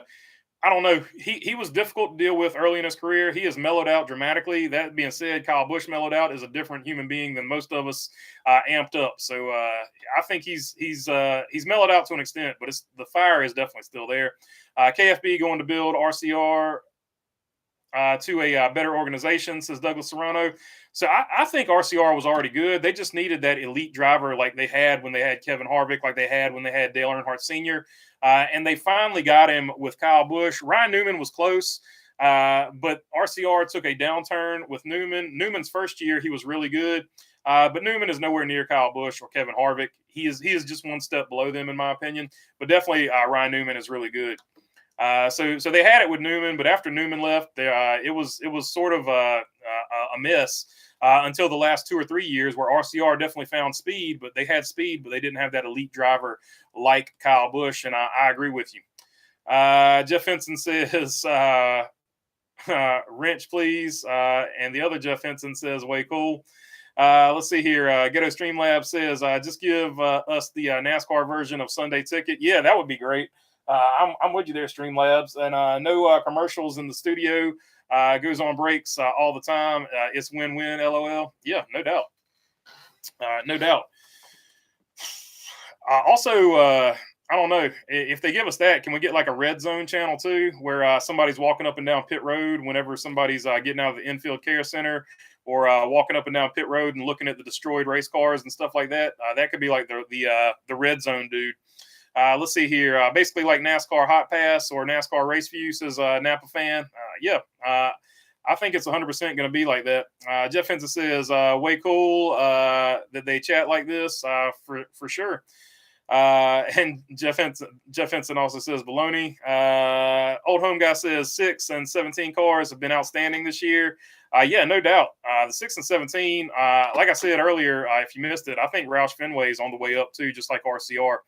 I don't know. He was difficult to deal with early in his career. He has mellowed out dramatically. That being said, Kyle Busch mellowed out, is a different human being than most of us amped up. So I think he's mellowed out to an extent, but the fire is definitely still there. KFB going to build RCR to a better organization, says Douglas Serrano. So I think RCR was already good. They just needed that elite driver like they had when they had Kevin Harvick, like they had when they had Dale Earnhardt Sr. And they finally got him with Kyle Busch. Ryan Newman was close, but RCR took a downturn with Newman. Newman's first year, he was really good, but Newman is nowhere near Kyle Busch or Kevin Harvick. He is just one step below them, in my opinion. But definitely Ryan Newman is really good. So they had it with Newman, but after Newman left, it was sort of a miss until the last 2 or 3 years, where RCR definitely found speed, but they had speed, but they didn't have that elite driver like Kyle Busch, and I agree with you. Jeff Henson says, wrench, please. And the other Jeff Henson says, way cool. Let's see here. Ghetto Streamlab says, just give us the NASCAR version of Sunday Ticket. Yeah, that would be great. I'm with you there, Streamlabs. And no commercials in the studio. Goes on breaks all the time. It's win-win, LOL. Yeah, no doubt. No doubt. Also, I don't know if they give us that. Can we get like a red zone channel too, where somebody's walking up and down pit road whenever somebody's getting out of the infield care center, or walking up and down pit road and looking at the destroyed race cars and stuff like that? That could be like the red zone dude. Let's see here. Basically like NASCAR Hot Pass or NASCAR Race View, says Napa fan. I think it's 100% going to be like that. Jeff Henson says, way cool that they chat like this, for sure. And Jeff Henson also says baloney. Old Home Guy says 6 and 17 cars have been outstanding this year. Yeah, no doubt. The 6 and 17, like I said earlier, if you missed it, I think Roush Fenway is on the way up too, just like RCR.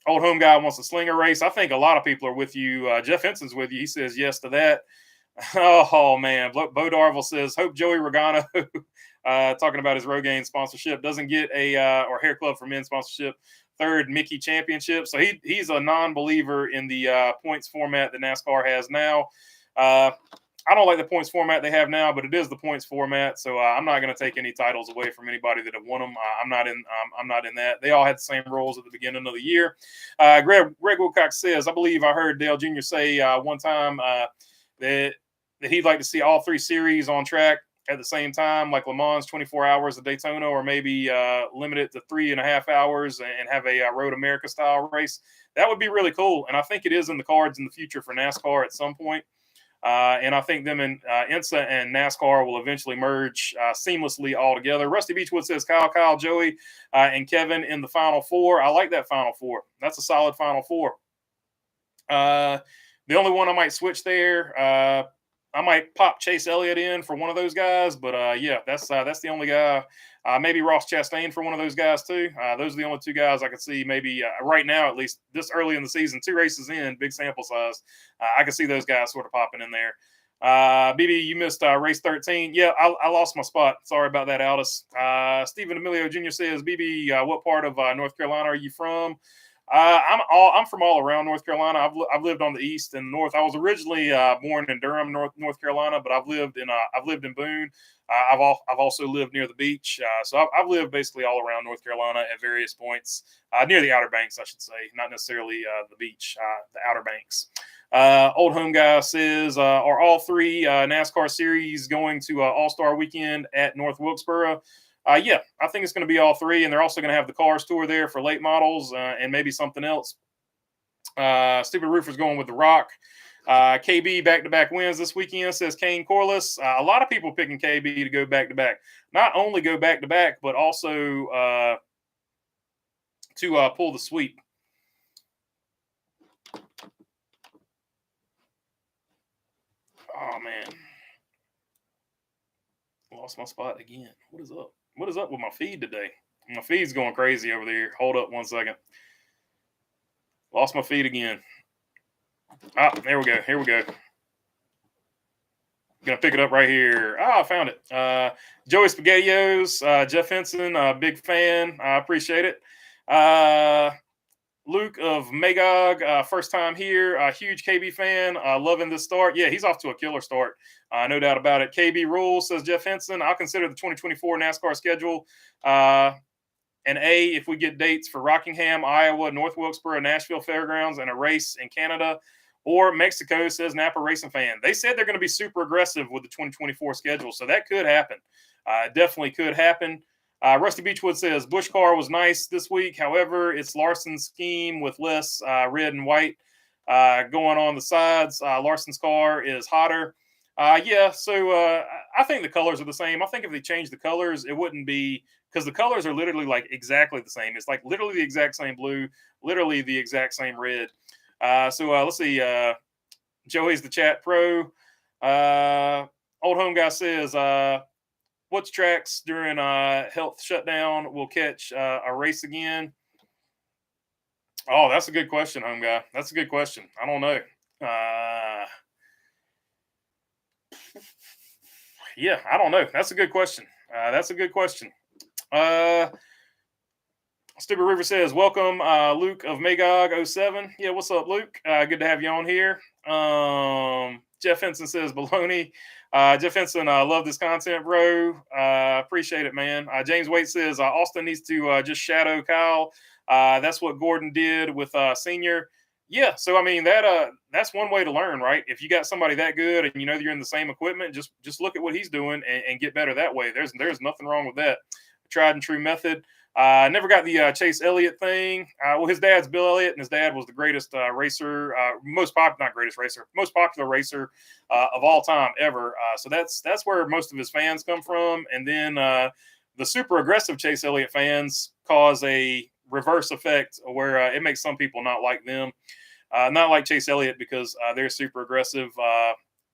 Old Home Guy wants a slinger race. I think a lot of people are with you. Jeff Henson's with you. He says yes to that. Oh man. Bo Darville says, hope Joey Regano, talking about his Rogaine sponsorship, doesn't get or Hair Club for Men sponsorship, third Mickey championship. So he's a non-believer in the points format that NASCAR has now. I don't like the points format they have now, but it is the points format. So I'm not going to take any titles away from anybody that have won them. I'm not in that. They all had the same roles at the beginning of the year. Greg Wilcox says, I believe I heard Dale Jr. say one time that he'd like to see all 3 series on track at the same time, like Le Mans 24 hours at Daytona, or maybe limit it to 3.5 hours and have a Road America style race. That would be really cool. And I think it is in the cards in the future for NASCAR at some point. And I think them and INSA and NASCAR will eventually merge seamlessly all together. Rusty Beachwood says Kyle, Joey, and Kevin in the Final Four. I like that Final Four. That's a solid Final Four. The only one I might switch there, I might pop Chase Elliott in for one of those guys. But yeah, that's the only guy. Maybe Ross Chastain for one of those guys too. Those are the only 2 guys I could see maybe right now, at least this early in the season, 2 races in, big sample size. I could see those guys sort of popping in there. BB, you missed race 13. Yeah, I lost my spot. Sorry about that, Aldis. Stephen Emilio Jr. says, BB, what part of North Carolina are you from? I'm from all around North Carolina. I've lived on the east and north. I was originally born in Durham, North Carolina, but I've lived in Boone. I've also lived near the beach. So I've lived basically all around North Carolina at various points, near the Outer Banks, I should say, not necessarily the beach, the Outer Banks. Old Home Guy says, are all three NASCAR series going to All-Star Weekend at North Wilkesboro? Yeah, I think it's going to be all three, and they're also going to have the Cars Tour there for late models and maybe something else. Stupid Roofer's going with The Rock. KB back-to-back wins this weekend, says Kane Corliss. A lot of people picking KB to go back-to-back. Not only go back-to-back, but also to pull the sweep. Oh, man. Lost my spot again. What is up? What is up with my feed today? My feed's going crazy over there. Hold up 1 second. Lost my feed again. There we go. Here we go. Gonna pick it up right here. I found it. Joey SpaghettiOs, Jeff Henson, big fan. I appreciate it. Luke of Magog, first time here. Huge KB fan. Loving this start. Yeah, he's off to a killer start. No doubt about it. KB rules, says Jeff Henson. I'll consider the 2024 NASCAR schedule an A if we get dates for Rockingham, Iowa, North Wilkesboro, Nashville Fairgrounds, and a race in Canada or Mexico, says Napa Racing Fan. They said they're going to be super aggressive with the 2024 schedule, so that could happen. Definitely could happen. Rusty Beechwood says Busch car was nice this week. However, it's Larson's scheme with less red and white going on the sides. Larson's car is hotter. Yeah, so I think the colors are the same. I think if they changed the colors, it wouldn't be, because the colors are literally like exactly the same. It's like literally the exact same blue, literally the exact same red. So let's see. Joey's the chat pro. Old Home Guy says, what's tracks during health shutdown will catch a race again? Oh, that's a good question, Home Guy. That's a good question. I don't know. Yeah, I don't know. That's a good question. That's a good question. Stupid River says, welcome, Luke of Magog 07. Yeah, what's up, Luke? Good to have you on here. Jeff Henson says, baloney. Jeff Henson, love this content, bro. Appreciate it, man. James Waite says, Austin needs to just shadow Kyle. That's what Gordon did with Senior. Yeah, so I mean that's one way to learn, right? If you got somebody that good and you know you're in the same equipment, just look at what he's doing and get better that way. There's nothing wrong with that. Tried and true method. Never got the Chase Elliott thing. Well, his dad's Bill Elliott, and his dad was the greatest racer, most popular racer of all time ever. So that's where most of his fans come from. And then the super aggressive Chase Elliott fans cause a reverse effect where it makes some people not like them, not like Chase Elliott because they're super aggressive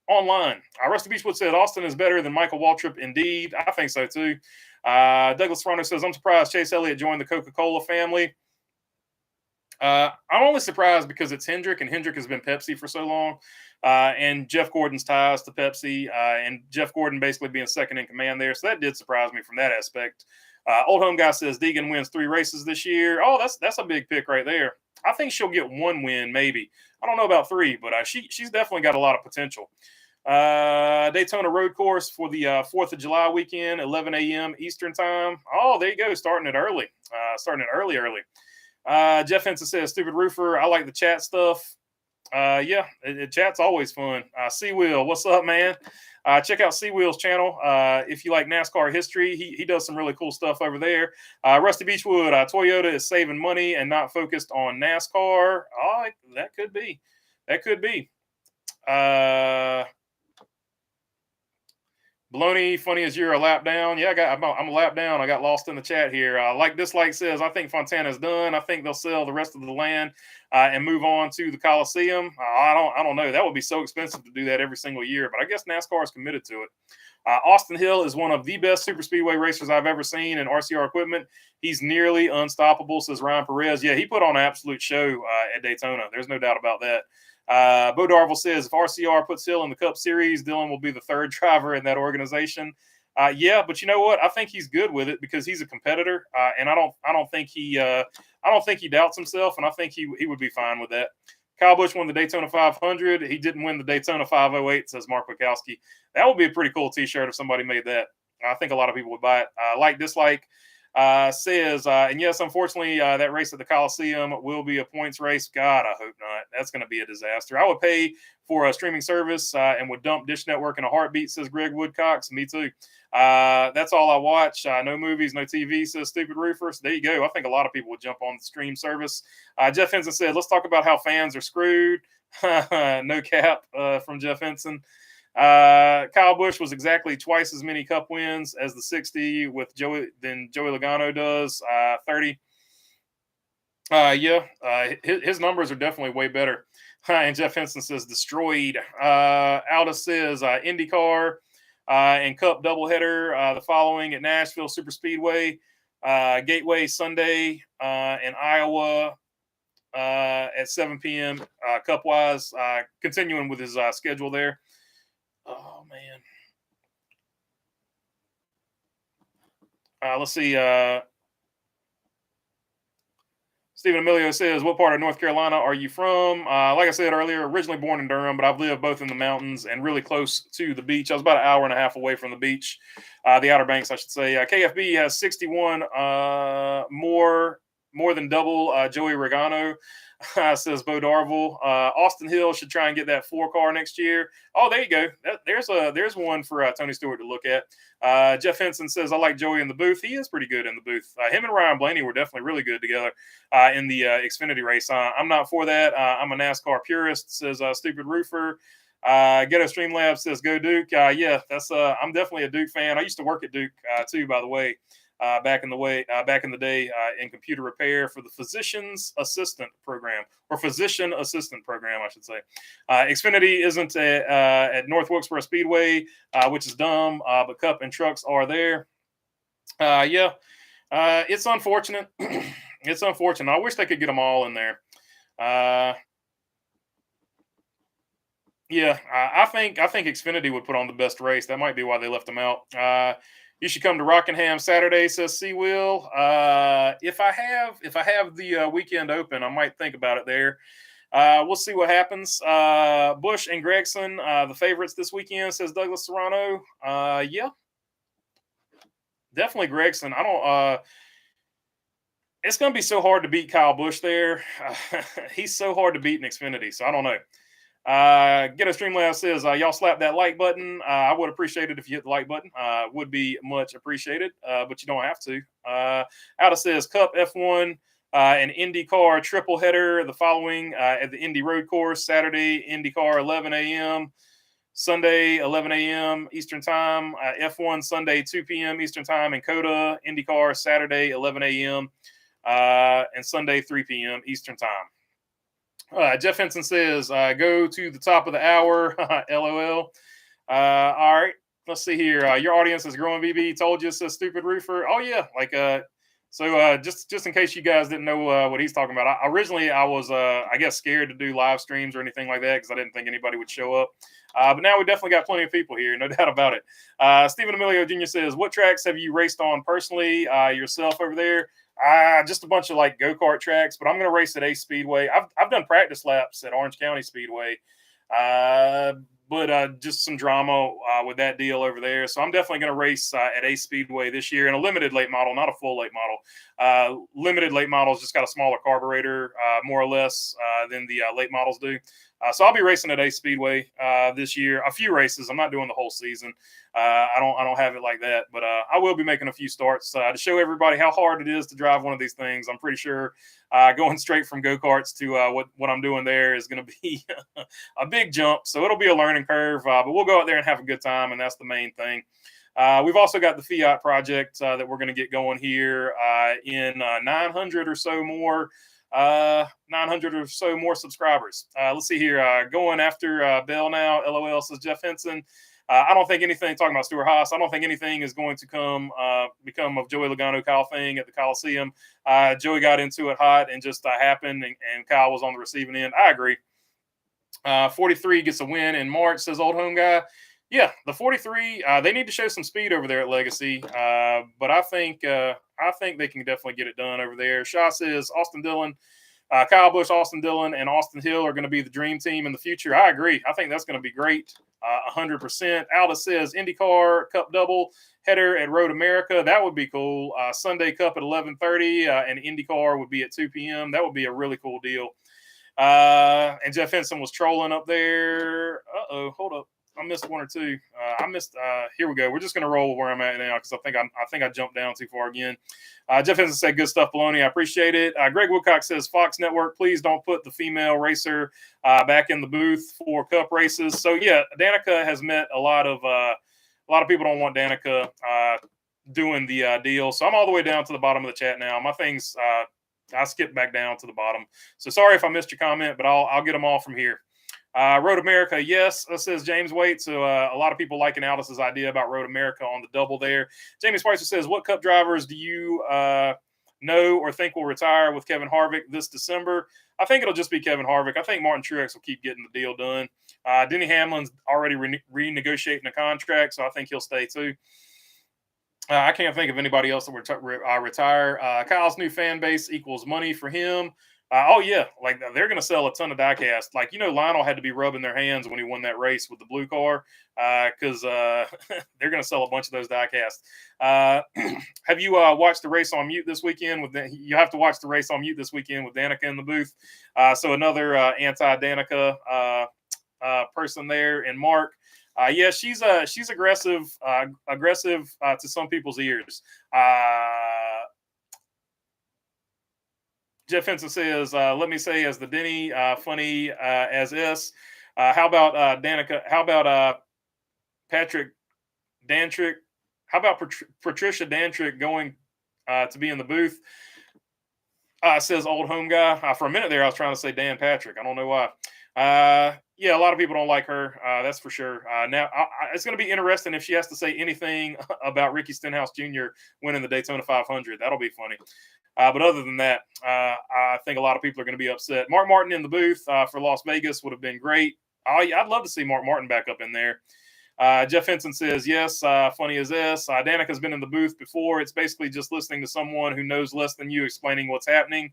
online. Rusty Beechwood said Austin is better than Michael Waltrip. Indeed, I think so too. Douglas Serrano says, I'm surprised Chase Elliott joined the Coca-Cola family. I'm only surprised because it's Hendrick, and Hendrick has been Pepsi for so long. And Jeff Gordon's ties to Pepsi, and Jeff Gordon basically being second in command there. So that did surprise me from that aspect. Old Home Guy says Deegan wins 3 races this year. Oh, that's a big pick right there. I think she'll get 1 win, maybe. I don't know about 3, but she's definitely got a lot of potential. Daytona Road Course for the 4th of July weekend, 11 a.m. Eastern time. Oh, there you go. Starting it early. Jeff Henson says, stupid roofer. I like the chat stuff. Yeah, chat's always fun. Seawheel, what's up, man? Check out Seawheel's channel. If you like NASCAR history, he does some really cool stuff over there. Rusty Beechwood, Toyota is saving money and not focused on NASCAR. Oh, that could be. Baloney, funny as you're a lap down. Yeah, I'm a lap down. I got lost in the chat here. Like Dislike says, I think Fontana's done. I think they'll sell the rest of the land and move on to the Coliseum. I don't know. That would be so expensive to do that every single year, but I guess NASCAR is committed to it. Austin Hill is one of the best super speedway racers I've ever seen in RCR equipment. He's nearly unstoppable, says Ryan Perez. Yeah, he put on an absolute show at Daytona. There's no doubt about that. Bo Darville says, if RCR puts Hill in the Cup Series, Dillon will be the 3rd driver in that organization. Yeah, but you know what? I think he's good with it because he's a competitor, and I don't think he doubts himself, and I think he would be fine with that. Kyle Busch won the Daytona 500. He didn't win the Daytona 508, says Mark Bukowski. That would be a pretty cool T-shirt if somebody made that. I think a lot of people would buy it. Like dislike says, and yes, unfortunately, that race at the Coliseum will be a points race. God, I hope not. That's going to be a disaster. I would pay for a streaming service and would dump Dish Network in a heartbeat, says Greg Woodcox. Me too. That's all I watch. No movies, no TV, says Stupid Roofer. So there you go. I think a lot of people would jump on the stream service. Jeff Henson said, let's talk about how fans are screwed. No cap from Jeff Henson. Kyle Busch was exactly twice as many Cup wins as the 60 with Joey Logano does. 30. His numbers are definitely way better. And Jeff Henson says destroyed. Aldous says IndyCar and Cup doubleheader the following at Nashville Super Speedway, Gateway Sunday in Iowa at 7 p.m. Cup wise, continuing with his schedule there. Oh man. Let's see. Stephen Emilio says, what part of North Carolina are you from? Like I said earlier, originally born in Durham, but I've lived both in the mountains and really close to the beach. I was about an hour and a half away from the beach, the Outer Banks, I should say. KFB has 61 more than double Joey Regano, says Bo Darville. Austin Hill should try and get that 4-car next year. Oh, there you go. There's one for Tony Stewart to look at. Jeff Henson says, I like Joey in the booth. He is pretty good in the booth. Him and Ryan Blaney were definitely really good together in the Xfinity race. I'm not for that. I'm a NASCAR purist, says Stupid Roofer. Ghetto Streamlab says, go Duke. Yeah, that's I'm definitely a Duke fan. I used to work at Duke too, by the way. Back in the day in computer repair for the physician assistant program, I should say. Xfinity isn't at North Wilkesboro Speedway, which is dumb, but Cup and trucks are there. It's unfortunate. It's unfortunate. I wish they could get them all in there. I think Xfinity would put on the best race. That might be why they left them out. You should come to Rockingham Saturday, says Seawill. If I have the weekend open, I might think about it there. We'll see what happens. Bush and Gregson, the favorites this weekend, says Douglas Serrano. Yeah, definitely Gregson. I don't. It's going to be so hard to beat Kyle Busch there. He's so hard to beat in Xfinity, so I don't know. Get a Streamlab says, y'all slap that like button. I would appreciate it if you hit the like button. Would be much appreciated, but you don't have to. Alda says, Cup F1 and IndyCar triple header the following at the Indy Road Course. Saturday, IndyCar 11 a.m. Sunday, 11 a.m. Eastern Time. F1 Sunday, 2 p.m. Eastern Time in COTA. IndyCar Saturday, 11 a.m. And Sunday, 3 p.m. Eastern Time. Jeff Henson says, go to the top of the hour. LOL. All right. Let's see here. Your audience is growing, BB. Told you, says Stupid Roofer. Oh, yeah. Just in case you guys didn't know what he's talking about. Originally, I was, I guess, scared to do live streams or anything like that because I didn't think anybody would show up. But now we definitely got plenty of people here. No doubt about it. Stephen Emilio Jr. says, what tracks have you raced on personally yourself over there? Just a bunch of like go-kart tracks, but I'm going to race at Ace Speedway. I've done practice laps at Orange County Speedway, but just some drama with that deal over there. So I'm definitely going to race at Ace Speedway this year in a limited late model, not a full late model. Limited late models just got a smaller carburetor, more or less, than the late models do. So I'll be racing at Ace Speedway this year. A few races. I'm not doing the whole season. I don't have it like that, but I will be making a few starts to show everybody how hard it is to drive one of these things. I'm pretty sure going straight from go-karts to what I'm doing there is going to be a big jump. So it'll be a learning curve, but we'll go out there and have a good time, and that's the main thing. We've also got the Fiat project that we're going to get going here in 900 or so more. 900 or so more subscribers. Let's see here. Going after Bell now. LOL, says Jeff Henson. I don't think anything, talking about Stuart Haas, I don't think anything is going to become of Joey Logano Kyle thing at the Coliseum. Joey got into it hot and just happened, and Kyle was on the receiving end. I agree. 43 gets a win in March, says Old Home Guy. Yeah, the 43. They need to show some speed over there at Legacy, but I think they can definitely get it done over there. Shaw says Austin Dillon, Kyle Busch, Austin Dillon, and Austin Hill are going to be the dream team in the future. I agree. I think that's going to be great. 100%. Aldous says IndyCar Cup double header at Road America. That would be cool. Sunday Cup at 11:30, and IndyCar would be at 2 p.m. That would be a really cool deal. And Jeff Henson was trolling up there. Hold up. I missed one or two. Here we go. We're just going to roll where I'm at now because I think I jumped down too far again. Jeff Henson said, good stuff, Baloney. I appreciate it. Greg Woodcock says, Fox Network, please don't put the female racer back in the booth for Cup races. So, yeah, Danica has met a lot of people don't want Danica doing the deal. So I'm all the way down to the bottom of the chat now. My things, I skipped back down to the bottom. So sorry if I missed your comment, but I'll get them all from here. Road America, yes, says James Waite. So a lot of people liking Aldis's idea about Road America on the double there. Jamie Spicer says, what Cup drivers do you know or think will retire with Kevin Harvick this December? I think it'll just be Kevin Harvick. I think Martin Truex will keep getting the deal done. Denny Hamlin's already renegotiating a contract, so I think he'll stay too. I can't think of anybody else that would retire. Kyle's new fan base equals money for him. Oh, yeah. Like, they're going to sell a ton of diecast. Like, Lionel had to be rubbing their hands when he won that race with the blue car because they're going to sell a bunch of those diecast. Have you watched the race on mute this weekend? You have to watch the race on mute this weekend with Danica in the booth. So another anti-Danica person there. And Mark, yeah, she's aggressive to some people's ears. Jeff Henson says, let me say as the Denny, funny as S. How about Danica? How about Patrick Dantrick? How about Patricia Dantrick going to be in the booth? Says old home guy. For a minute there, I was trying to say Dan Patrick. I don't know why. Yeah, a lot of people don't like her. That's for sure. Now, it's going to be interesting if she has to say anything about Ricky Stenhouse Jr. winning the Daytona 500. That'll be funny. But other than that, I think a lot of people are going to be upset. Mark Martin in the booth for Las Vegas would have been great. I'd love to see Mark Martin back up in there. Jeff Henson says, yes, funny as this. Danica's been in the booth before. It's basically just listening to someone who knows less than you explaining what's happening,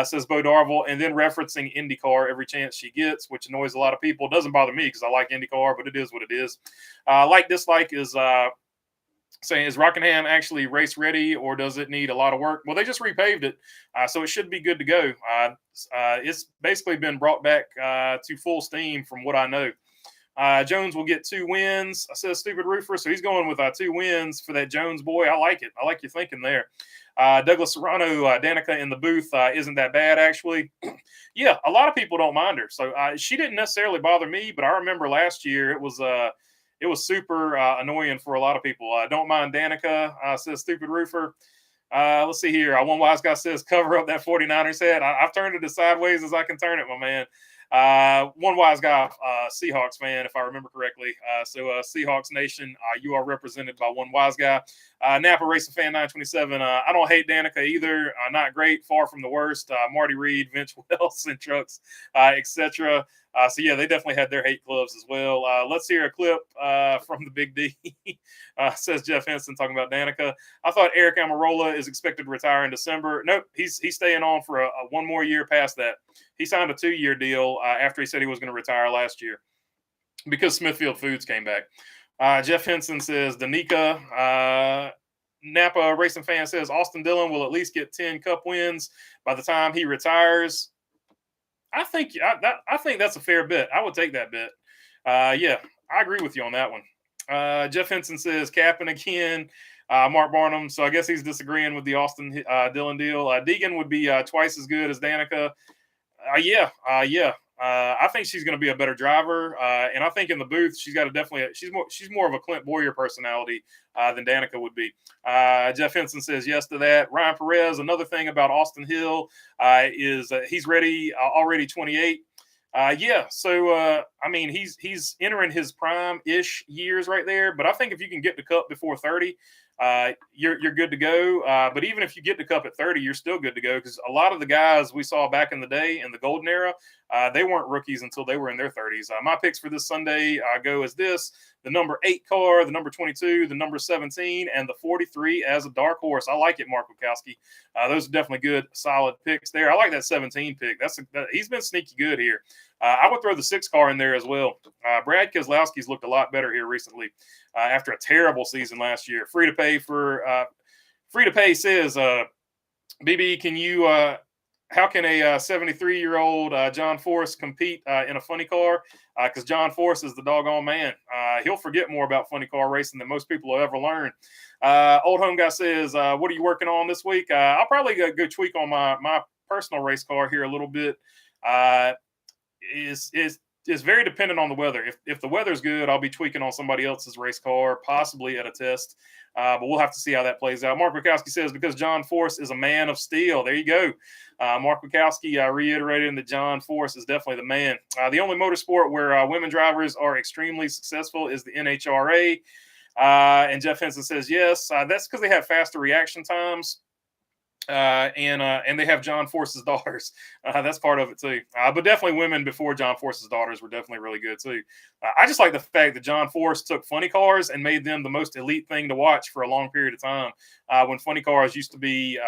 says Bo Darville, and then referencing IndyCar every chance she gets, which annoys a lot of people. It doesn't bother me because I like IndyCar, but it is what it is. Like dislike is saying, is Rockingham actually race ready or does it need a lot of work? Well, they just repaved it, so it should be good to go. It's basically been brought back to full steam from what I know. Jones will get 2 wins, says Stupid Roofer. So he's going with 2 wins for that Jones boy. I like it. I like your thinking there. Douglas Serrano, Danica in the booth isn't that bad, actually. Yeah, a lot of people don't mind her. So she didn't necessarily bother me, but I remember last year it was super annoying for a lot of people. Don't mind Danica, says Stupid Roofer. Let's see here. One wise guy says, cover up that 49ers head. I've turned it as sideways as I can turn it, my man. One wise guy, Seahawks fan, if I remember correctly. So Seahawks Nation, you are represented by one wise guy. Napa Racing Fan 927. I don't hate Danica either. Not great, far from the worst. Marty Reed, Vince Wells, and Trucks, etc. So yeah, they definitely had their hate clubs as well. Let's hear a clip from the Big D. Says Jeff Henson talking about Danica. I thought Eric Amarola is expected to retire in December. Nope, he's staying on for a 1 more year past that. He signed a 2-year deal after he said he was going to retire last year because Smithfield Foods came back. Jeff Henson says Danica. Napa Racing Fan says Austin Dillon will at least get 10 Cup wins by the time he retires. I think that's a fair bet. I would take that bet. Yeah, I agree with you on that one. Jeff Henson says capping again. Mark Barnum. So I guess he's disagreeing with the Austin Dillon deal. Deegan would be twice as good as Danica. Yeah. I think she's going to be a better driver, and I think in the booth she's more of a Clint Boyer personality than Danica would be. Jeff Henson says yes to that. Ryan Perez. Another thing about Austin Hill is he's ready already 28. Yeah, so I mean he's entering his prime-ish years right there, but I think if you can get the Cup before 30, you're good to go. But even if you get to Cup at 30, you're still good to go, because a lot of the guys we saw back in the day in the golden era, they weren't rookies until they were in their 30s. My picks for this Sunday go as this: the number 8 car, the number 22, the number 17, and the 43 as a dark horse. I like it, Mark Wachowski. Those are definitely good, solid picks there. I like that 17 pick. He's been sneaky good here. I would throw the 6 car in there as well. Brad Keselowski's looked a lot better here recently after a terrible season last year. Free to pay says, BB, can you how can a 73-year-old John Force compete in a funny car? Because John Force is the doggone man. He'll forget more about funny car racing than most people will ever learn. Old Home Guy says, what are you working on this week? I'll probably go tweak on my personal race car here a little bit. Is very dependent on the weather. If the weather's good, I'll be tweaking on somebody else's race car, possibly at a test. But we'll have to see how that plays out. Mark Wachowski says, because John Force is a man of steel. There you go. Mark Wachowski reiterated that John Force is definitely the man. The only motorsport where women drivers are extremely successful is the NHRA. And Jeff Henson says, yes, that's because they have faster reaction times. And they have John Force's daughters. That's part of it too. But definitely women before John Force's daughters were definitely really good too. I just like the fact that John Force took funny cars and made them the most elite thing to watch for a long period of time. When funny cars used to be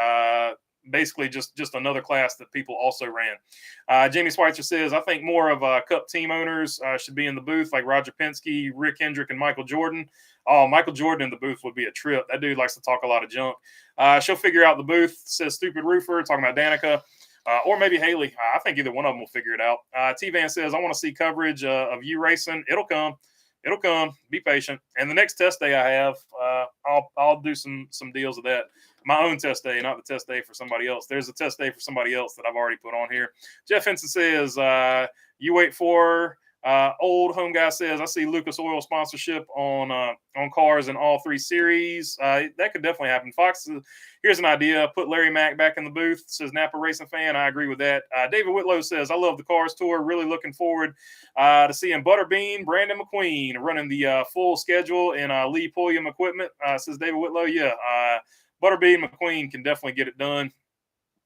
basically just another class that people also ran. Jamie Schweitzer says, I think more of Cup team owners should be in the booth, like Roger Penske, Rick Hendrick, and Michael Jordan. Oh, Michael Jordan in the booth would be a trip. That dude likes to talk a lot of junk. She'll figure out the booth, says Stupid Roofer, talking about Danica. Or maybe Haley. I think either one of them will figure it out. T-Van says, I want to see coverage of you racing. It'll come. It'll come. Be patient. And the next test day I have, I'll do some deals of that. My own test day, not the test day for somebody else. There's a test day for somebody else that I've already put on here. Jeff Henson says, you wait for... Old Home Guy says, I see Lucas Oil sponsorship on cars in all 3 series. That could definitely happen. Fox, here's an idea. Put Larry Mack back in the booth, says Napa Racing Fan. I agree with that. David Whitlow says, I love the Cars Tour. Really looking forward to seeing Butterbean, Brandon McQueen running the full schedule in Lee Pulliam equipment, says David Whitlow. Yeah, Butterbean McQueen can definitely get it done.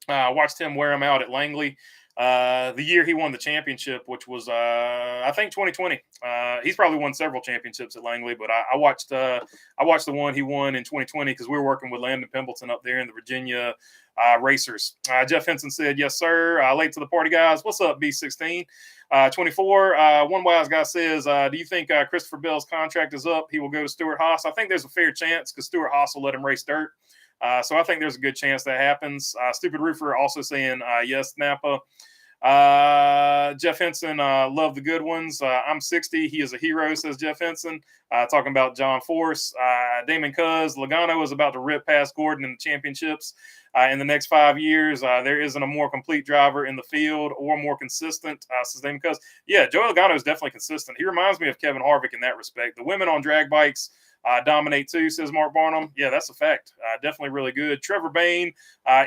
Watched him wear him out at Langley. The year he won the championship, which was I think 2020. He's probably won several championships at Langley, but I watched the one he won in 2020 because we were working with Landon Pimbleton up there in the Virginia racers. Jeff Henson said, yes, sir. Late to the party, guys. What's up, B16? 24. One wise guy says, do you think Christopher Bell's contract is up? He will go to Stuart Haas. I think there's a fair chance because Stuart Haas will let him race dirt. So I think there's a good chance that happens. Stupid Roofer also saying, yes, Napa. Jeff Henson, love the good ones. I'm 60. He is a hero, says Jeff Henson. Talking about John Force. Damon Cuz, Logano is about to rip past Gordon in the championships. In the next 5 years, there isn't a more complete driver in the field or more consistent, says Damon Cuz. Yeah, Joey Logano is definitely consistent. He reminds me of Kevin Harvick in that respect. The women on drag bikes dominate too, says Mark Barnum. Yeah, that's a fact. Definitely really good. Trevor Bayne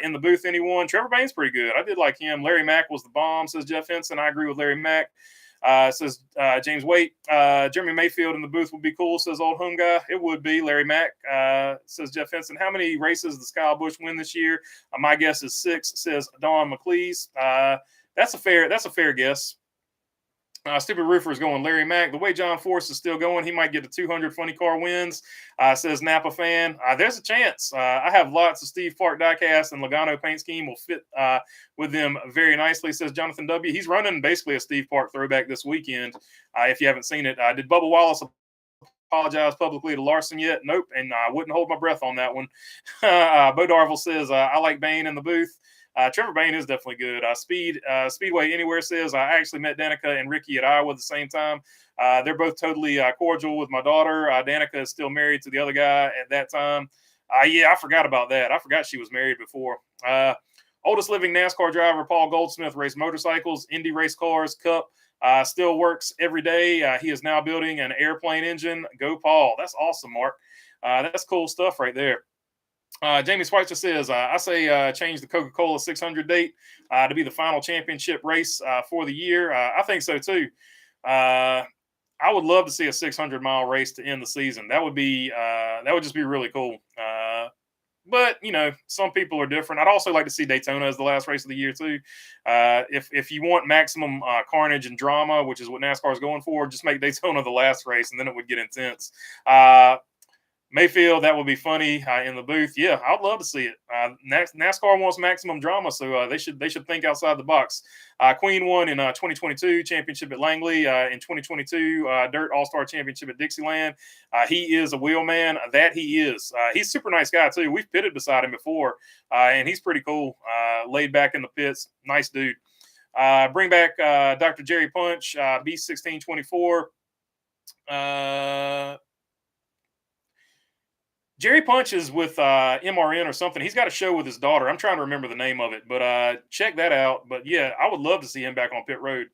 in the booth, anyone? Trevor Bayne's pretty good. I did like him. Larry Mack was the bomb, says Jeff Henson. I agree with Larry Mack. Says James Waite. Jeremy Mayfield in the booth would be cool, says Old Home Guy. It would be. Larry Mack, says Jeff Henson. How many races does Kyle Busch win this year? My guess is 6, says Don McLeese. That's a fair guess. Stupid Roofer is going Larry Mack. The way John Force is still going, he might get to 200 funny car wins, says Napa Fan. There's a chance. I have lots of Steve Park diecast, and Logano paint scheme will fit with them very nicely, says Jonathan W. He's running basically a Steve Park throwback this weekend, if you haven't seen it. Did Bubba Wallace apologize publicly to Larson yet? Nope, and I wouldn't hold my breath on that one. Bo Darville says, I like Bayne in the booth. Trevor Bayne is definitely good. Speedway Anywhere says, I actually met Danica and Ricky at Iowa at the same time. They're both totally cordial with my daughter. Danica is still married to the other guy at that time. Yeah, I forgot about that. I forgot she was married before. Oldest living NASCAR driver, Paul Goldsmith, raced motorcycles, Indy race cars, Cup. Still works every day. He is now building an airplane engine. Go, Paul. That's awesome, Mark. That's cool stuff right there. Jamie Schweitzer says, I say change the Coca-Cola 600 date to be the final championship race for the year. I think so too. I would love to see a 600-mile race to end the season. That would just be really cool. But some people are different. I'd also like to see Daytona as the last race of the year too. If you want maximum carnage and drama, which is what NASCAR is going for, just make Daytona the last race, and then it would get intense. Mayfield, that would be funny in the booth. Yeah, I'd love to see it. NASCAR wants maximum drama, so they should think outside the box. Queen won in 2022 championship at Langley. In 2022 Dirt All-Star Championship at Dixieland. He is a wheelman. That he is. He's a super nice guy too. We've pitted beside him before, and he's pretty cool. Laid back in the pits, nice dude. Bring back Dr. Jerry Punch, B1624. Jerry Punch is with MRN or something. He's got a show with his daughter. I'm trying to remember the name of it, but check that out. But yeah, I would love to see him back on pit road.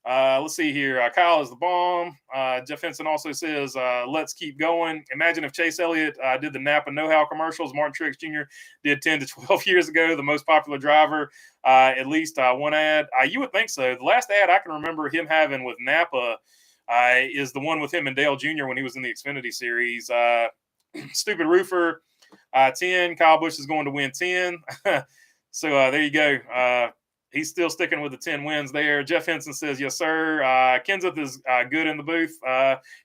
Let's see here. Kyle is the bomb. Jeff Henson also says, let's keep going. Imagine if Chase Elliott did the Napa Know-How commercials Martin Truex Jr. did 10 to 12 years ago, the most popular driver, at least one ad. You would think so. The last ad I can remember him having with Napa is the one with him and Dale Jr. when he was in the Xfinity Series. Stupid Roofer, 10. Kyle Busch is going to win 10. So there you go. He's still sticking with the 10 wins there. Jeff Henson says, yes, sir. Kenseth is good in the booth.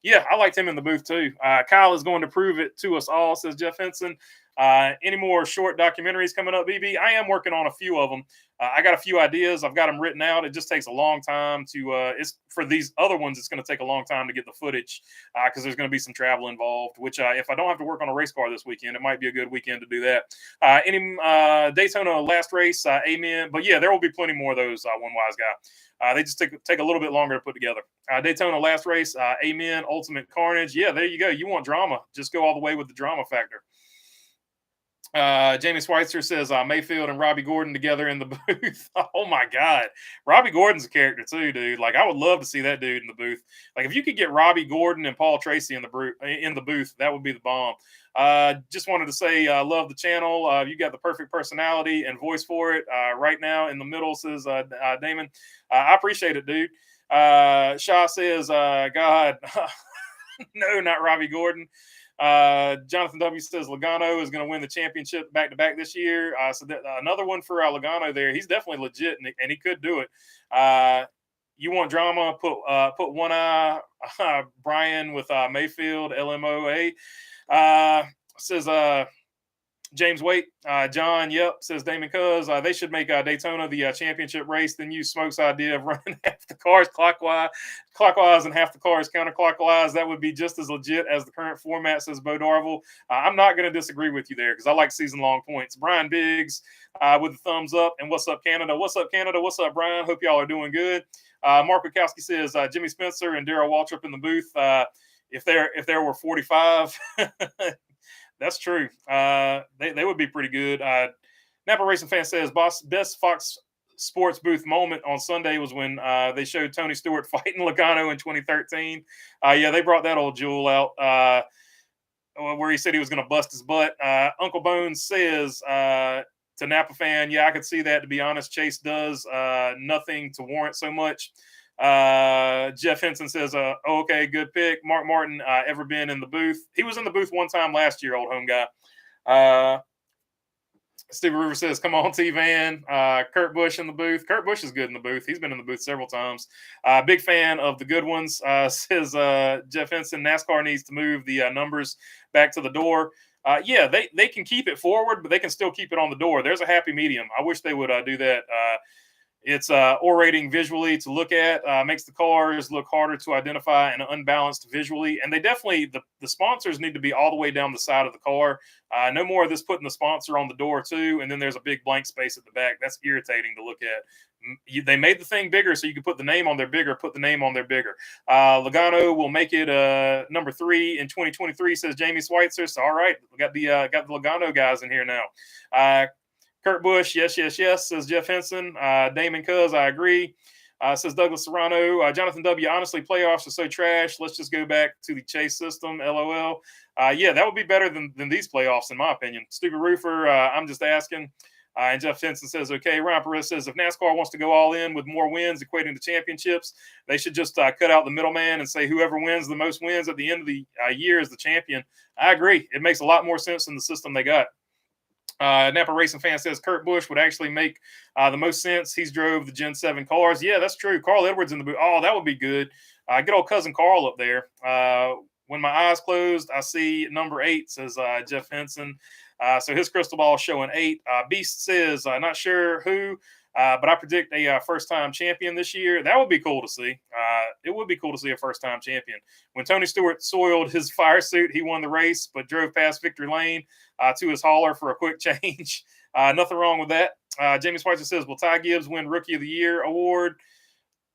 Yeah, I liked him in the booth too. Kyle is going to prove it to us all, says Jeff Henson. Any more short documentaries coming up, BB? I am working on a few of them. I got a few ideas. I've got them written out. It just takes a long time to it's for these other ones. It's going to take a long time to get the footage because there's going to be some travel involved, which if I don't have to work on a race car this weekend, it might be a good weekend to do that. Any Daytona last race, amen. But yeah, there will be plenty more of those, One Wise Guy. They just take a little bit longer to put together. Daytona last race, amen. Ultimate Carnage. Yeah, there you go. You want drama. Just go all the way with the drama factor. Jamie Schweitzer says Mayfield and Robbie Gordon together in the booth. Oh my God. Robbie Gordon's a character too, dude. Like I would love to see that dude in the booth. Like if you could get Robbie Gordon and Paul Tracy in the booth, that would be the bomb. Just wanted to say, love the channel. You got the perfect personality and voice for it. Right now in the middle, says Damon. I appreciate it, dude. Shaw says, God, no, not Robbie Gordon. Jonathan W says Logano is going to win the championship back-to-back this year. So another one for Logano there. He's definitely legit, and he could do it. You want drama? Put one eye Brian with Mayfield LMOA. Says James Waite, John, yep, says Damon Cuz. They should make Daytona the championship race, then use Smoke's idea of running half the cars clockwise and half the cars counterclockwise. That would be just as legit as the current format, says Bo Darvel. I'm not going to disagree with you there because I like season-long points. Brian Biggs with the thumbs up. And what's up, Canada? What's up, Canada? What's up, Brian? Hope y'all are doing good. Mark Wachowski says Jimmy Spencer and Darrell Waltrip in the booth. If there were 45, that's true. They would be pretty good. Napa Racing Fan says best Fox Sports booth moment on Sunday was when they showed Tony Stewart fighting Logano in 2013. Yeah, they brought that old jewel out where he said he was going to bust his butt. Uncle Bones says to Napa Fan, yeah, I could see that, to be honest. Chase does nothing to warrant so much. Jeff Henson says, okay, good pick. Mark Martin, ever been in the booth? He was in the booth one time last year, old home guy. Steve River says, come on, T-Van. Kurt Busch in the booth. Kurt Busch is good in the booth. He's been in the booth several times. Big fan of the good ones. Says Jeff Henson, NASCAR needs to move the numbers back to the door. Yeah, they can keep it forward, but they can still keep it on the door. There's a happy medium. I wish they would do that. It's orating visually to look at, makes the cars look harder to identify and unbalanced visually. And they definitely, the sponsors need to be all the way down the side of the car. No more of this putting the sponsor on the door too. And then there's a big blank space at the back. That's irritating to look at. They made the thing bigger so you can put the name on there bigger, put the name on there bigger. Logano will make it number 3 in 2023, says Jamie Schweitzer. So, all right, we got the Logano guys in here now. Kurt Busch, yes, says Jeff Henson. Damon Cuz, I agree. Says Douglas Serrano. Jonathan W, honestly, playoffs are so trash. Let's just go back to the chase system, LOL. Yeah, that would be better than these playoffs, in my opinion. Stupid Roofer, I'm just asking. And Jeff Henson says, okay. Ryan Perez says, if NASCAR wants to go all in with more wins equating to championships, they should just cut out the middleman and say whoever wins the most wins at the end of the year is the champion. I agree. It makes a lot more sense than the system they got. Napa Racing Fan says Kurt Busch would actually make the most sense. He's drove the Gen 7 cars. Yeah, that's true. Carl Edwards in the booth. Oh, that would be good. Get old cousin Carl up there. When my eyes closed, I see number 8, says Jeff Henson. So his crystal ball is showing 8. Beast says, not sure who, but I predict a first-time champion this year. That would be cool to see. It would be cool to see a first-time champion. When Tony Stewart soiled his fire suit, he won the race, but drove past victory lane to his hauler for a quick change. Nothing wrong with that. Jamie Schweitzer says, will Ty Gibbs win Rookie of the Year award?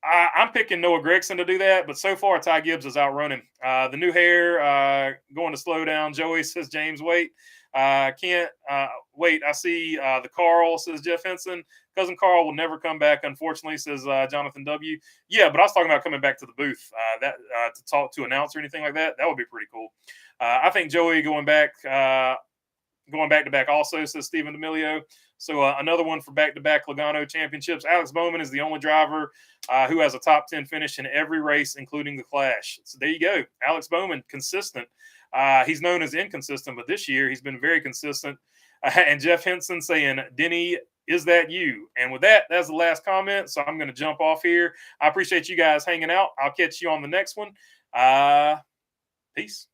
I'm picking Noah Gregson to do that, but so far Ty Gibbs is outrunning. The new hair going to slow down. Joey says, James, wait. Can't wait. I see the Carl, says Jeff Henson. Cousin Carl will never come back, unfortunately, says Jonathan W. Yeah, but I was talking about coming back to the booth to talk to announce or anything like that. That would be pretty cool. I think Joey going back to back also, says Stephen D'Amelio. So another one for back-to-back Logano championships. Alex Bowman is the only driver who has a top 10 finish in every race, including the Clash. So there you go. Alex Bowman, consistent. He's known as inconsistent, but this year he's been very consistent. And Jeff Henson saying, Denny, is that you? And with that, that's the last comment. So I'm going to jump off here. I appreciate you guys hanging out. I'll catch you on the next one. Peace.